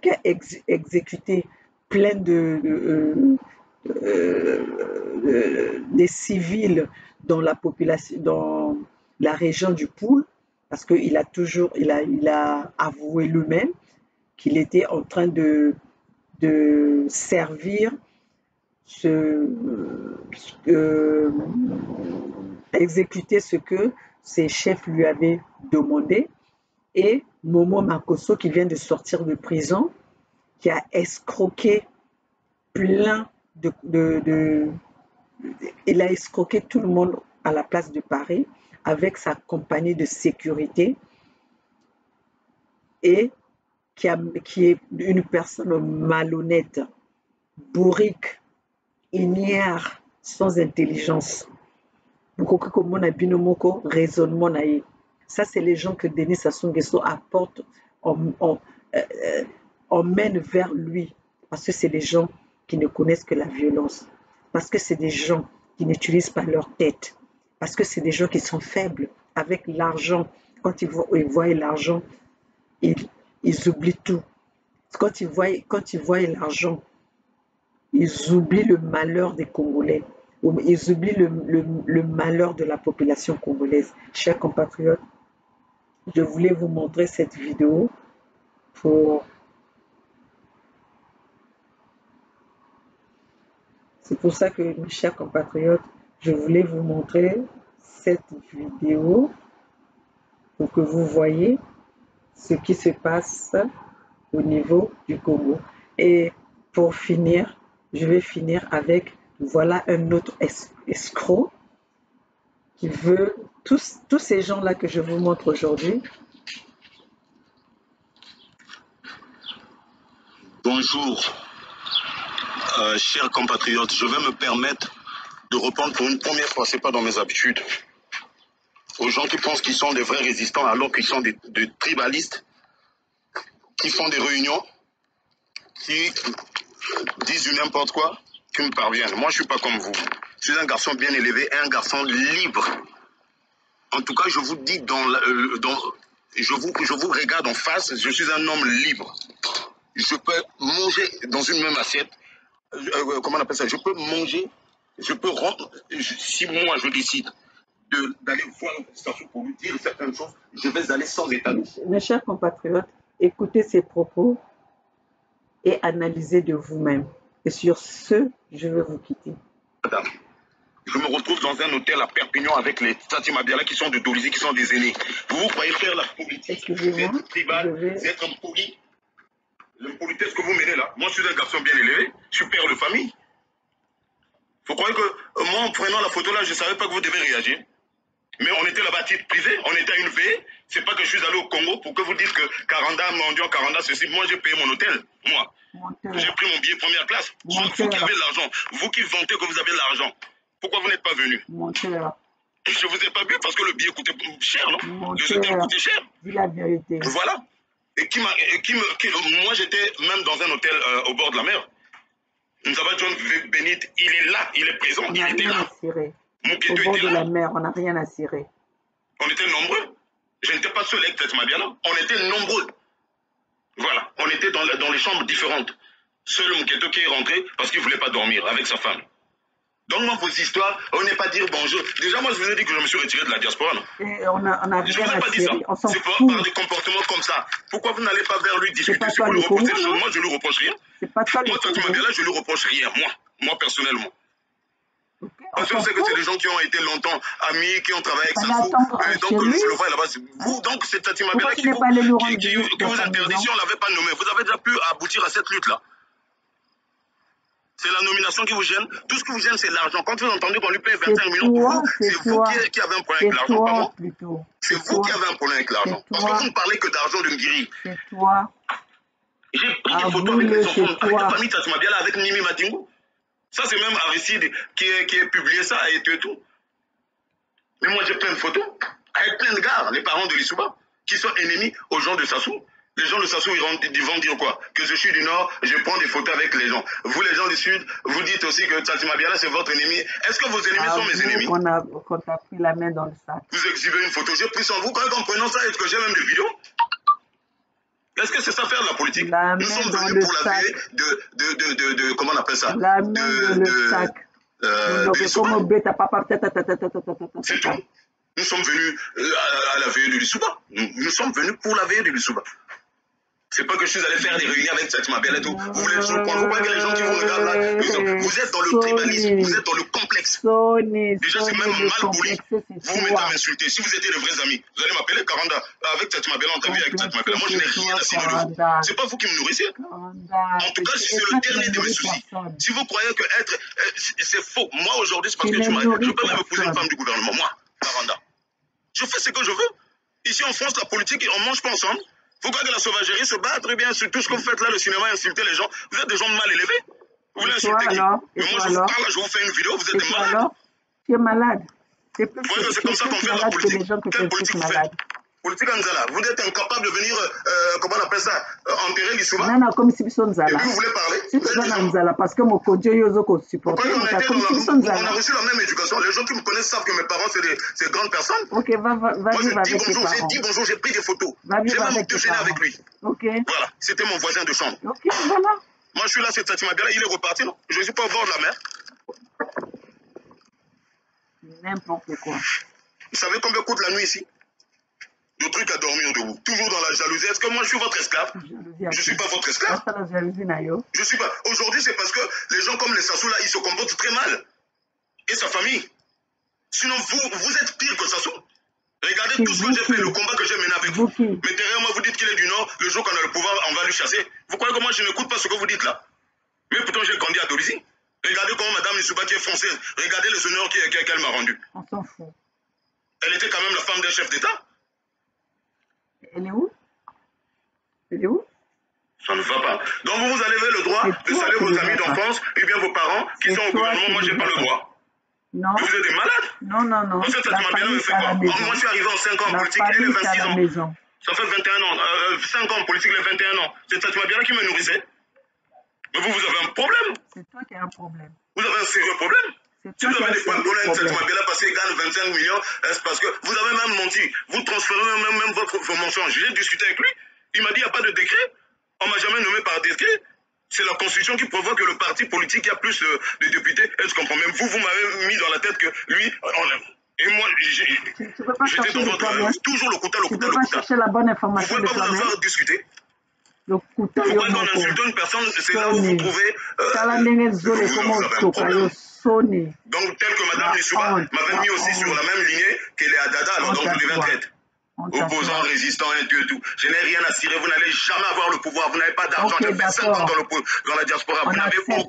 qui a exécuté plein des civils dans la population, dans la région du Poul, parce qu'il a avoué lui-même qu'il était en train de servir exécuter ce que ses chefs lui avaient demandé. Et Momo Makosso, qui vient de sortir de prison, qui a escroqué plein il a escroqué tout le monde à la place de Paris avec sa compagnie de sécurité, et qui est une personne malhonnête, bourrique, ignare, sans intelligence. Raisonnement. Ça, c'est les gens que Denis Sassou Nguesso apporte, emmène vers lui, parce que c'est des gens qui ne connaissent que la violence, parce que c'est des gens qui n'utilisent pas leur tête, parce que c'est des gens qui sont faibles avec l'argent. Quand ils voient l'argent, ils oublient tout. Quand ils voient l'argent, ils oublient le malheur des Congolais, ils oublient le malheur de la population congolaise. Chers compatriotes, je voulais vous montrer cette vidéo C'est pour ça que, mes chers compatriotes, je voulais vous montrer cette vidéo pour que vous voyez ce qui se passe au niveau du Congo. Et pour finir, je vais finir avec, voilà un autre escroc qui veut, tous ces gens-là que je vous montre aujourd'hui. Bonjour, chers compatriotes, je vais me permettre de répondre pour une première fois, ce n'est pas dans mes habitudes. aux gens qui pensent qu'ils sont des vrais résistants alors qu'ils sont des tribalistes, qui font des réunions, qui disent du n'importe quoi, qui me parviennent. Moi, je ne suis pas comme vous. Je suis un garçon bien élevé et un garçon libre. En tout cas, je vous dis, je vous regarde en face, je suis un homme libre. Je peux manger dans une même assiette. Comment on appelle ça? Je peux manger, je peux rentrer. Si moi, je décide d'aller voir le statut pour lui dire certaines choses, je vais aller sans état. Mes chers compatriotes, écoutez ces propos et analysez de vous-même. Et sur ce, je vais vous quitter. Madame, je me retrouve dans un hôtel à Perpignan avec les Tati Mabiala qui sont de Dolisie, qui sont des aînés. Vous croyez faire la politique, être tribal, être poli? L'impolitesse que vous menez là, moi je suis un garçon bien élevé, je suis père de famille. Vous croyez que moi en prenant la photo là, je ne savais pas que vous devez réagir? Mais on était là-bas à titre privé, on était à une veille. C'est pas que je suis allé au Congo pour que vous dites que Karanda, Mondial, Karanda, ceci. Moi, j'ai payé mon hôtel. Moi, j'ai pris mon billet première classe. Vous qui avez l'argent, vous qui vantez que vous avez l'argent, pourquoi vous n'êtes pas venu? Je ne vous ai pas vu parce que le billet coûtait cher, non? Les hôtels coûtaient cher. Dis la vérité. Voilà. Et moi, j'étais même dans un hôtel au bord de la mer. Nzaba John Benit, il est là, il est présent, il était là. Au bord de la mer, on n'a rien à cirer. On était nombreux. Je n'étais pas seul avec Tati Mabiala. On était nombreux. Voilà. On était dans les chambres différentes. Seul Mouketo qui est rentré parce qu'il ne voulait pas dormir avec sa femme. Donc, moi, vos histoires, on n'est pas dire bonjour. Déjà, moi, je vous ai dit que je me suis retiré de la diaspora. Et on a rien je ne vous ai pas dit ça. C'est par des comportements comme ça. Pourquoi vous n'allez pas vers lui discuter? Si vous lui reprochez des choses, moi, je ne lui reproche rien. Moi, Tati Mabiala, je ne lui reproche rien. Moi, personnellement. Parce que je sais que c'est des gens qui ont été longtemps amis, qui ont travaillé avec Sassou. Donc, je le vois là-bas. Vous, donc, c'est Tati Mabiala qui vous interdit si on ne l'avait pas nommé. Vous avez déjà pu aboutir à cette lutte-là. C'est la nomination qui vous gêne. Tout ce qui vous gêne, c'est l'argent. Quand vous entendez qu'on lui paye 25 millions pour vous, c'est vous qui avez un problème avec l'argent. C'est vous qui avez un problème avec l'argent. Parce que vous ne parlez que d'argent de Ngiri. C'est toi. J'ai pris des photos avec les enfants, avec la famille Tati Mabiala, avec Nimi Madingo. Ça, c'est même Aristide qui a publié ça et tout. Mais moi, j'ai plein de photos avec plein de gars, les parents de Lissouba, qui sont ennemis aux gens de Sassou. Les gens de Sassou, ils vont dire quoi? Que je suis du Nord, je prends des photos avec les gens. Vous, les gens du Sud, vous dites aussi que Tati Mabiala, c'est votre ennemi. Est-ce que vos ennemis sont mes ennemis? Qu'on a pris la main dans le sac. Vous exhibez une photo, j'ai pris sans vous. Quand en prenant ça, est-ce que j'ai même des vidéos? Est-ce que c'est ça faire de la politique? Nous sommes venus pour la veille de comment on appelle ça? La main dans le sac. C'est tout. Nous sommes venus à la veille de l'Issouba. Nous sommes venus pour la veille de l'Issouba. C'est pas que je suis allé faire des réunions avec Tati Mabiala et tout. Vous voulez toujours prendre. Vous voyez que les gens qui vous regardent là, vous êtes dans le tribalisme, vous êtes dans le complexe. Déjà, c'est même mal poli. Vous mettez à m'insulter. Si vous étiez de vrais amis, vous allez m'appeler Karanda. Avec Tati Mabiala, on t'a vu avec Tati Mabiala. Moi, je n'ai rien à cirer de vous. C'est pas vous qui me nourrissez. En tout cas, c'est le dernier de mes soucis. Si vous croyez que être. C'est faux. Moi, aujourd'hui, c'est parce que tu m'as. Je peux même épouser une femme du gouvernement. Moi, Karanda. Je fais ce que je veux. Ici, en France, la politique, on ne mange pas ensemble. Vous croyez que la sauvagerie se bat très bien sur tout ce que vous faites là, le cinéma, insulter les gens. Vous êtes des gens mal élevés. Vous voulez insulter qui? Mais moi, je vous parle, je vous fais une vidéo, vous êtes des malades. Tu es malade. C'est comme ça qu'on fait la politique. Quelle politique vous faites? Politique Anzala. Vous êtes incapable de venir, comment on appelle ça, enterrer l'Issouba? Non, comme si Nzala. Et puis vous voulez parler? Si tu es Nzala, parce que mon Kodjo Yozoko supporte. On a reçu la même éducation. Les gens qui me connaissent savent que mes parents, c'est des grandes personnes. Ok, va vivre avec tes parents. J'ai dit bonjour, j'ai pris des photos. J'ai même déjeuné avec lui. Ok. Voilà, c'était mon voisin de chambre. Ok, voilà. Moi, je suis là, c'est Tati Mabiala, il est reparti, non? Je ne suis pas au bord de la mer. N'importe quoi. Vous savez combien coûte la nuit ici? De trucs à dormir debout. Toujours dans la jalousie. Est-ce que moi je suis votre esclave? Je ne suis pas votre esclave. Je suis pas. Aujourd'hui, c'est parce que les gens comme les Sassou là, ils se comportent très mal. Et sa famille. Sinon, vous êtes pire que Sassou. Regardez tout ce que j'ai fait, le combat que j'ai mené avec vous. Mais derrière moi, vous dites qu'il est du Nord. Le jour qu'on a le pouvoir, on va lui chasser. Vous croyez que moi, je n'écoute pas ce que vous dites là? Mais pourtant, j'ai grandi à Dolisie. Regardez comment Madame Lissouba qui est française. Regardez les honneurs qu'elle m'a rendus. On s'en fout. Elle était quand même la femme d'un chef d'État. Elle est où? Elle est où? Ça ne va pas. Donc vous avez le droit de saluer vos amis d'enfance et bien vos parents qui sont au gouvernement. Moi, je n'ai pas le droit. Non. Mais vous êtes des malades. Non, non, non. Parce que La Fatima Bella me famille, fait c'est à la quoi? Moi, maison. je suis arrivé en 5 ans en La politique, elle famille, est c'est à 26 la ans. maison. Ça fait 21 ans, 5 ans en politique, les 21 ans. C'est Fatima Bella qui me nourrissait. Mais vous avez un problème. C'est toi qui as un problème. Vous avez un sérieux problème. C'est Si toi vous qui as avez un des problèmes sérieux avec problème. Fatima Bella parce qu'il gagne 25 millions, est-ce parce que vous avez même menti? Vous transférez même vos mensonges. J'ai discuté avec lui. Il m'a dit qu'il n'y a pas de décret. On ne m'a jamais nommé par décret. C'est la Constitution qui prévoit que le parti politique a plus de députés. Est-ce qu'on comprend? Même vous m'avez mis dans la tête que lui, et moi, j'étais dans votre... toujours le quota, le Tu quota, ne peux le pas quota. chercher la bonne Vous information ne de pouvez pas vous toi-même. avoir discuté. Le quota, Pourquoi quand on insulte une personne, c'est là où vous trouvez... vous avez un problème. Donc, tel que Mme Lissouba m'avait mis aussi sur la même lignée que les Adada, alors donc je deviens traître. Opposant, résistant, et tout. Je n'ai rien à cirer, vous n'allez jamais avoir le pouvoir, vous n'avez pas d'argent, j'ai fait 5 ans dans la diaspora, vous n'avez aucun...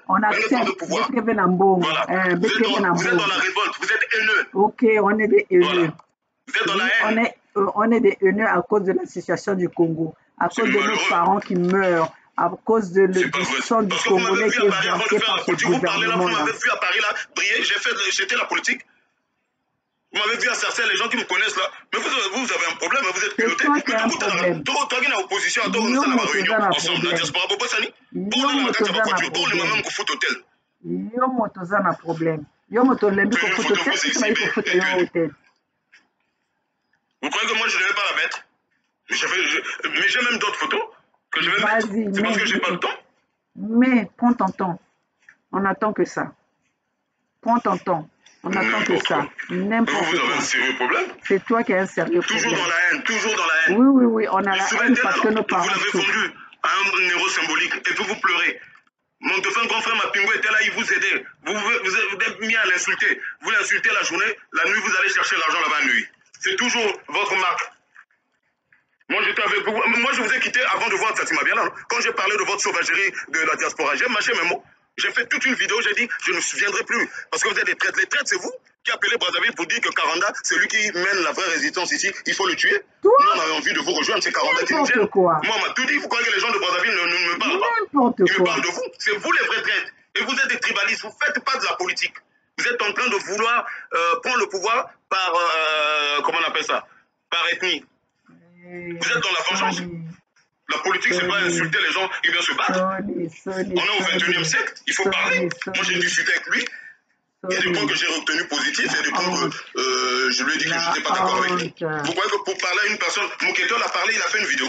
On accepte de pouvoir. Voilà. Vous êtes dans la révolte, vous êtes haineux. Ok, on est des haineux. Voilà. Vous êtes dans la haine. On est des haineux à cause de la situation du Congo, à cause de nos parents qui meurent, à cause de du sang du Congolais qui est versé par ce gouvernement-là. Vous m'avez vu à Paris, là, briller, j'étais la politique. Vous m'avez vu à Sarcelles, les gens qui me connaissent là. Mais vous avez un problème, vous êtes piloté. Mais toi qui es en opposition, toi, on est dans la réunion ensemble, la diaspora, Bobo Sani. Bon, on a la carte à voiture, bon, on est même au foot hôtel. Yo moto za na problème. Yo moto lembi ko foot hôtel, tu vas ko foot hôtel. Vous croyez que moi je ne vais pas la mettre? Mais j'ai même d'autres photos que je vais mettre. C'est parce que j'ai pas le temps. Mais prends ton temps. On attend que ça. Prends ton temps. On attend que ça. N'importe quoi. Vous avez un sérieux problème? C'est toi qui as un sérieux problème. Toujours dans la haine, toujours dans la haine. Oui, on a la haine parce que nos parents... Vous l'avez vendu à un héros symbolique et puis vous pleurez. Mon défunt grand frère Mapingo était là, il vous aidait. Vous êtes mis à l'insulter. Vous l'insultez la journée, la nuit vous allez chercher l'argent là-bas à nuit. C'est toujours votre marque. Moi j'étais avec vous. Moi je vous ai quitté avant de voir Fatima Bella. Quand j'ai parlé de votre sauvagerie de la diaspora, j'ai mâché mes mots. J'ai fait toute une vidéo, j'ai dit, je ne me souviendrai plus. Parce que vous êtes des traîtres. Les traîtres, c'est vous qui appelez Brazzaville pour dire que Karanda, c'est lui qui mène la vraie résistance ici. Il faut le tuer. Nous, on avait envie de vous rejoindre. C'est Karanda qui nous gêne. Moi, on m'a tout dit. Vous croyez que les gens de Brazzaville ne me parlent pas? Ils me parlent de vous. C'est vous les vrais traîtres. Et vous êtes des tribalistes. Vous ne faites pas de la politique. Vous êtes en train de vouloir prendre le pouvoir par, comment on appelle ça? Par ethnie. Vous êtes dans la vengeance. La politique, c'est pas insulter les gens et bien se battre. On est au 21e siècle, il faut parler. Moi, j'ai discuté avec lui. Il y a des points que j'ai retenus positifs, il y a des points que je lui ai dit que je n'étais pas d'accord avec lui. Vous croyez que pour parler à une personne, Mouketo l'a parlé, il a fait une vidéo.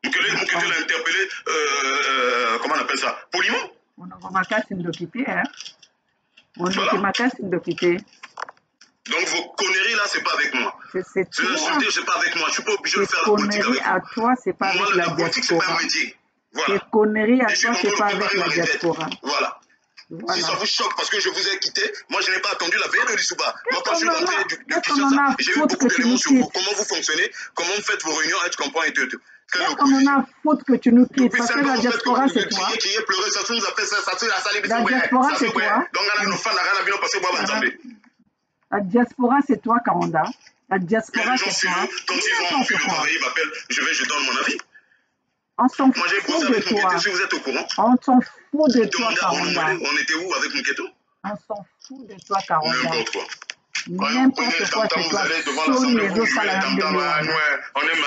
Mouketo l'a interpellé, comment on appelle ça? Poliment. Donc vos conneries là, c'est pas avec moi. C'est insulter, c'est pas avec moi. Je suis pas obligé de faire la politique avec vous. À toi, c'est pas avec la politique, c'est pas un métier. Voilà. Tes conneries à toi, c'est pas avec la diaspora. Voilà. Si ça vous choque parce que je vous ai quitté, moi je n'ai pas attendu la veille de Lissouba. Moi quand je suis rentré du Kinshasa, j'ai eu beaucoup d'éléments sur vous. Comment vous fonctionnez, comment vous faites vos réunions, et tu comprends et tout. On en a faute que tu nous quittes parce que la diaspora c'est toi. Crier, pleurer, ça nous appelle ça, la diaspora c'est toi. La diaspora c'est toi, Karanda. La diaspora c'est toi. Quand ils ont envie de travailler, ils m'appellent, je donne mon avis. On s'en fout de toi. Si vous êtes au courant. On s'en fout de toi, Karanda. On était où avec Mouketo? On s'en fout de toi, Karanda. N'importe quoi. N'importe quoi, c'est toi. Sony, les autres salariés de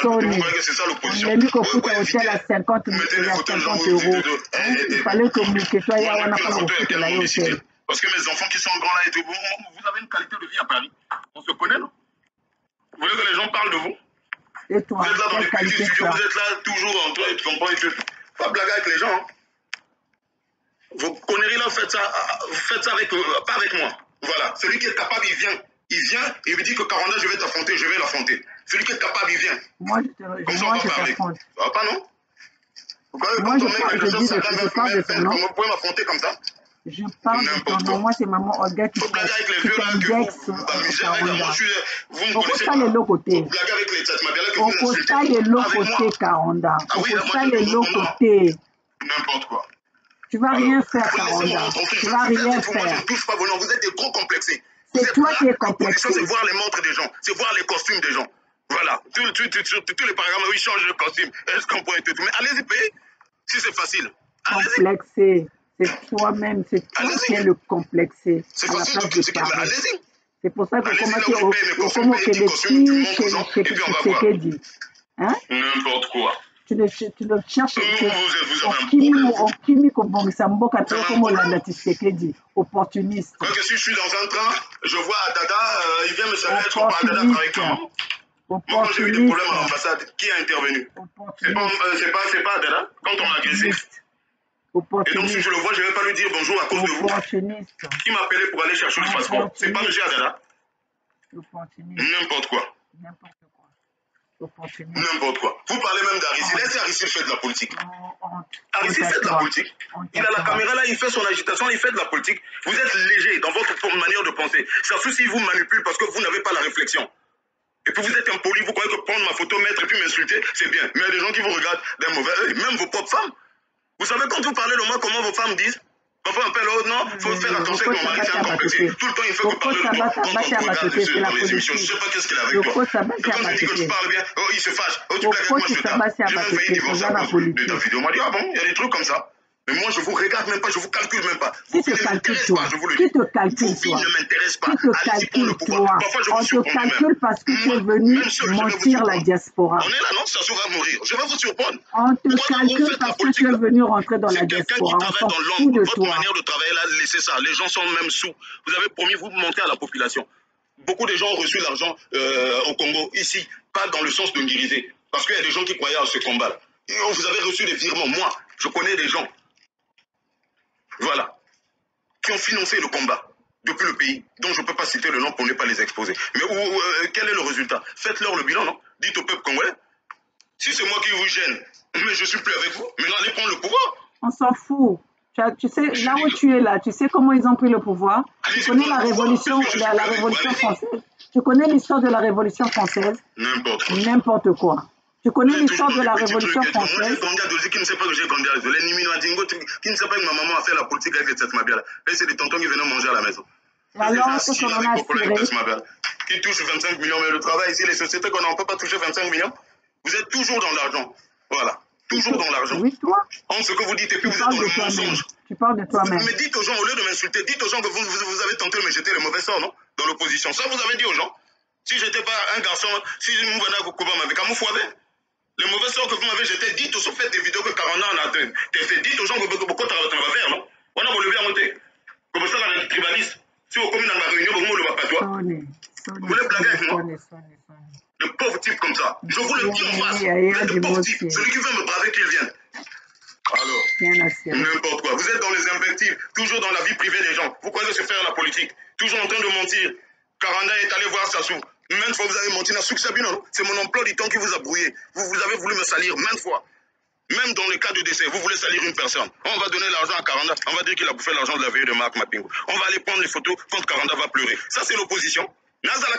Sony. On a mis qu'au foot à hôtel à 50 €. Il fallait que Mouketo aille à Wanapana au foot à l'hôtel. Parce que mes enfants qui sont grands là, vous avez une qualité de vie à Paris. On se connaît, non? Vous voulez que les gens parlent de vous? Et toi, vous êtes là dans les petits studios, vous êtes là toujours en train de comprendre. Pas blaguer avec les gens. Hein. Vos conneries là, faites ça avec, pas avec moi. Voilà. Celui qui est capable, il vient. Il vient et il me dit que Karanda, je vais t'affronter, je vais l'affronter. Celui qui est capable, il vient. Moi, je t'affronte. Ça va pas, non? Vous croyez moi, quand on met quelque chose, ça vous pouvez m'affronter comme ça? Je parle de ton nom. Moi, c'est maman Olga qui blaguer avec les vieux là, que vous amusez avec. Moi, vous me connaissez pas. Vous blaguez avec les Fatima Bella que vous insultez. Avec moi. Karanda. N'importe quoi. Tu vas rien faire, Karanda. Tu vas rien faire. Moi, je ne touche pas vos noms. Vous êtes des gros complexés. C'est toi qui es complexé. C'est voir les montres des gens. C'est voir les costumes des gens. Voilà. Tous les paragraphes, oui, changent de costume. Est-ce qu'on pourrait tout. Mais allez-y payer. Si c'est facile. Complexé. C'est toi-même, c'est toi qui es le complexé. C'est à la facile de place de critiquer, mais parler. allez-y. C'est pour ça que Allez-y comment là tu où je paye mes costumes, paye tes costumes, tu montres aux gens, et puis on va voir. Hein? N'importe quoi. Tu ne cherches Vous avez un problème. Opportuniste. Quand je suis dans un train, je vois Dada, il vient me saluer, est-ce qu'on parle Dada travaille avec maman? Moi, quand j'ai eu des problèmes à l'ambassade, qui a intervenu? C'est pas Dada, quand on m'a agressé. Et donc, si je le vois, je ne vais pas lui dire bonjour à cause de vous. Qui m'a appelé pour aller chercher le passeport? C'est pas le gars Dada. N'importe quoi. N'importe quoi. Vous parlez même d'Aristide. Laissez Aristide faire de la politique. Aristide fait de la politique. Il a la caméra là, il fait son agitation, il fait de la politique. Vous êtes léger dans votre manière de penser. Ça souci, vous manipule parce que vous n'avez pas la réflexion. Et puis vous êtes impoli, vous croyez que prendre ma photo, mettre et puis m'insulter, c'est bien. Mais il y a des gens qui vous regardent d'un mauvais œil, même vos propres femmes. Vous savez quand vous parlez de moi, comment vos femmes disent? Parfois on appelle l'autre, non, il faut faire attention avec mon mari, c'est un complexé. Tout le temps, il faut que parler de moi quand on regarde dans les émissions. Je ne sais pas qu'est-ce qu'il a avec toi. Et quand je dis que tu parles bien, oh, il se fâche. Oh, tu blagues avec moi, je te tape. J'ai même failli divorcer à cause de ta vidéo. On m'a dit, ah bon, il y a des trucs comme ça. Mais moi, je vous regarde même pas, je vous calcule même pas. Vos vies ne m'intéressent pas, je vous le dis. Vos vies ne m'intéressent pas. Allez-y pour le pouvoir. Parfois, je vous surprends même. Parce que tu es venu mentir la diaspora. On est là, non? Ça va mourir. Je vais vous surprendre. On te calcule parce que tu es venu rentrer dans la diaspora. C'est quelqu'un qui travaille dans l'ombre. Votre manière de travailler là, laissez ça. Les gens sont même sous. Vous avez promis, vous montez à la population. Beaucoup de gens ont reçu l'argent au Congo, ici, pas dans le sens de guériser. Parce qu'il y a des gens qui croyaient à ce combat. Et vous avez reçu des virements. Moi, je connais des gens. Voilà, qui ont financé le combat depuis le pays, dont je ne peux pas citer le nom pour ne pas les exposer. Mais quel est le résultat? Faites-leur le bilan, non? Dites au peuple congolais, si c'est moi qui vous gêne, mais je ne suis plus avec vous, maintenant allez prendre le pouvoir. On s'en fout. Tu sais, là où tu es là, tu sais comment ils ont pris le pouvoir? Tu connais la révolution française? Tu connais l'histoire de la révolution française? N'importe quoi. Tu connais l'histoire de la Révolution française? Moi, j'ai grandi à Dozi, qui ne sait pas que j'ai grandi à Dozi. Les Nimino Adingo, qui ne sait pas que ma maman a fait la politique avec les têtes Mabia. Là, c'est des tontons qui venaient manger à la maison. Alors, ce qu'on a aspiré. Qui touchent 25 millions, mais le travail ici, les sociétés qu'on ne peut pas toucher 25 millions, vous êtes toujours dans l'argent. Voilà. Toujours dans l'argent. Oui, toi. En ce que vous dites, et puis vous êtes dans le mensonge. Tu parles de toi-même. Mais dites aux gens, au lieu de m'insulter, dites aux gens que vous avez tenté de me jeter le mauvais sort, non? Dans l'opposition. Ça, vous avez dit aux gens. Si je n'étais pas un garçon, si je m'avais camouflé, le mauvais sort que vous m'avez jeté, dites aux faites des vidéos que Karana en a fait. Dites aux gens que beaucoup de travail va faire, non? On a voulu bien monter. Comme ça, dans les tribalistes, si vous communez dans la réunion, vous ne le pas toi. Vous voulez blaguer avec moi? Le pauvre type comme ça. Je vous le dis en face. Le pauvre type. Celui qui veut me braver, qu'il vienne. Alors, n'importe quoi. Vous êtes dans les invectives, toujours dans la vie privée des gens. Vous croyez se faire la politique, toujours en train de mentir. Karanda est allé voir Sassou. Maintes fois, vous avez menti. C'est mon emploi du temps qui vous a brouillé. Vous avez voulu me salir maintes fois. Même dans le cas de décès, vous voulez salir une personne. On va donner l'argent à Karanda. On va dire qu'il a bouffé l'argent de la veille de Marc Mapingo. On va aller prendre les photos quand Karanda va pleurer. Ça, c'est l'opposition. Ça, c'est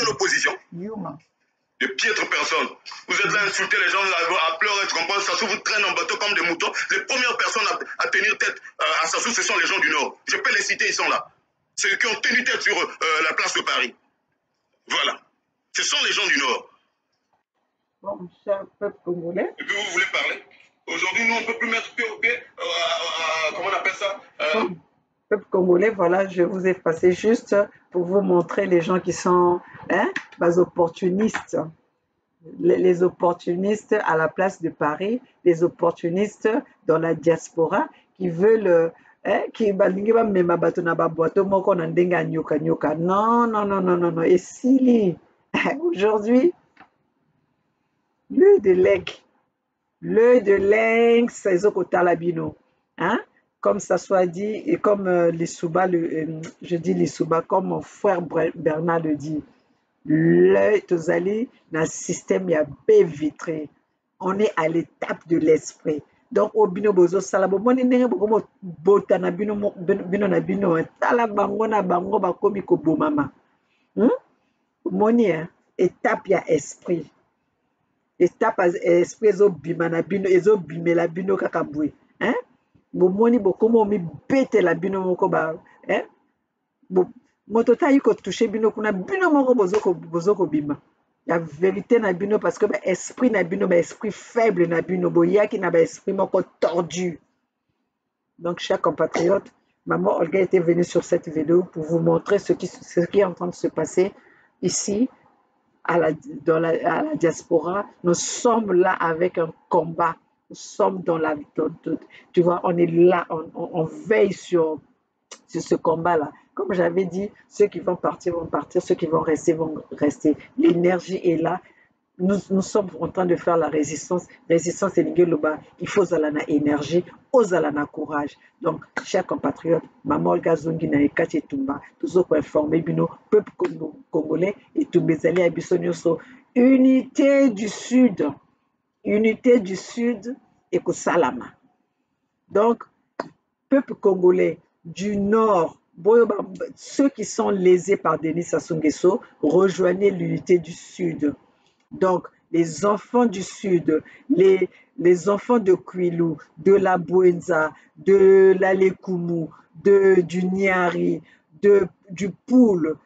l'opposition. De piètres personnes. Vous êtes là à insulter les gens, à pleurer, tu comprends? Sassou vous traîne en bateau comme des moutons. Les premières personnes à tenir tête à Sassou, ce sont les gens du Nord. Je peux les citer, ils sont là. Ceux qui ont tenu tête sur la place de Paris. Voilà. Ce sont les gens du Nord. Bon, cher peuple congolais. Et puis vous voulez parler? Aujourd'hui, nous, on ne peut plus mettre pied au pied. Comment on appelle ça? Peuple congolais, voilà, je vous ai passé juste pour vous montrer les gens qui sont les opportunistes. Les opportunistes à la place de Paris, les opportunistes dans la diaspora qui veulent non. Et si aujourd'hui, l'œil de lynx, c'est Zokotalabino, hein? Comme ça soit dit, et comme Lissouba, je dis Lissouba, comme mon frère Bernard le dit, l'œil tozali dans le système, il y a bé vitré. On est à l'étape de l'esprit. Donc, au bino bozo salabo, moni nenge bokomo bota na bino na bino, tala bango na bango bakomi ko bomama. Moni étape ya esprit. Étape esprit ezo bima na bino, ezo bimela bino kaka boye. Bomoni bokomo mi bete la bino moko ba, moto ta yiko touché bino kuna bino moko bozoko bima. la vérité na bino parce que esprit na bino esprit faible na bino boyaki na esprit moko tordu. Donc chers compatriotes, maman Olga était venue sur cette vidéo pour vous montrer ce qui est en train de se passer ici à la diaspora. Nous sommes là avec un combat. Nous sommes dans la... tu vois, on est là, on veille sur ce combat-là. Comme j'avais dit, ceux qui vont partir, ceux qui vont rester. L'énergie est là. Nous sommes en train de faire la résistance. Résistance, il faut zalana énergie, ozalana courage. Donc, chers compatriotes, maman Olga Zongi na ekati tumba, toujours pour informer bino, peuple congolais et tumbezali abisonyoso. Unité du Sud et Kosalama. Donc, peuple congolais du Nord, ceux qui sont lésés par Denis Sassou Nguesso, rejoignez l'unité du Sud. Donc, les enfants du Sud, les enfants de Kwilu, de la Bouenza, de la Lekumu, du Niari, du Poul,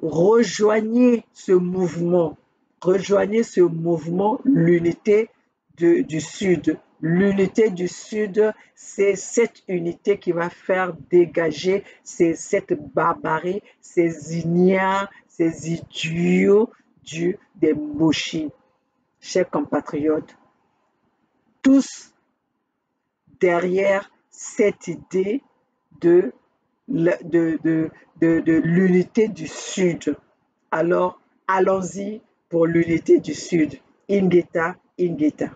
rejoignez ce mouvement. Rejoignez ce mouvement, l'unité du Sud. L'unité du Sud, c'est cette unité qui va faire dégager cette barbarie, ces ignares, ces idiots des Mboshi. Chers compatriotes, tous derrière cette idée de l'unité du Sud. Alors, allons-y pour l'unité du Sud. Ingeta, Ingeta.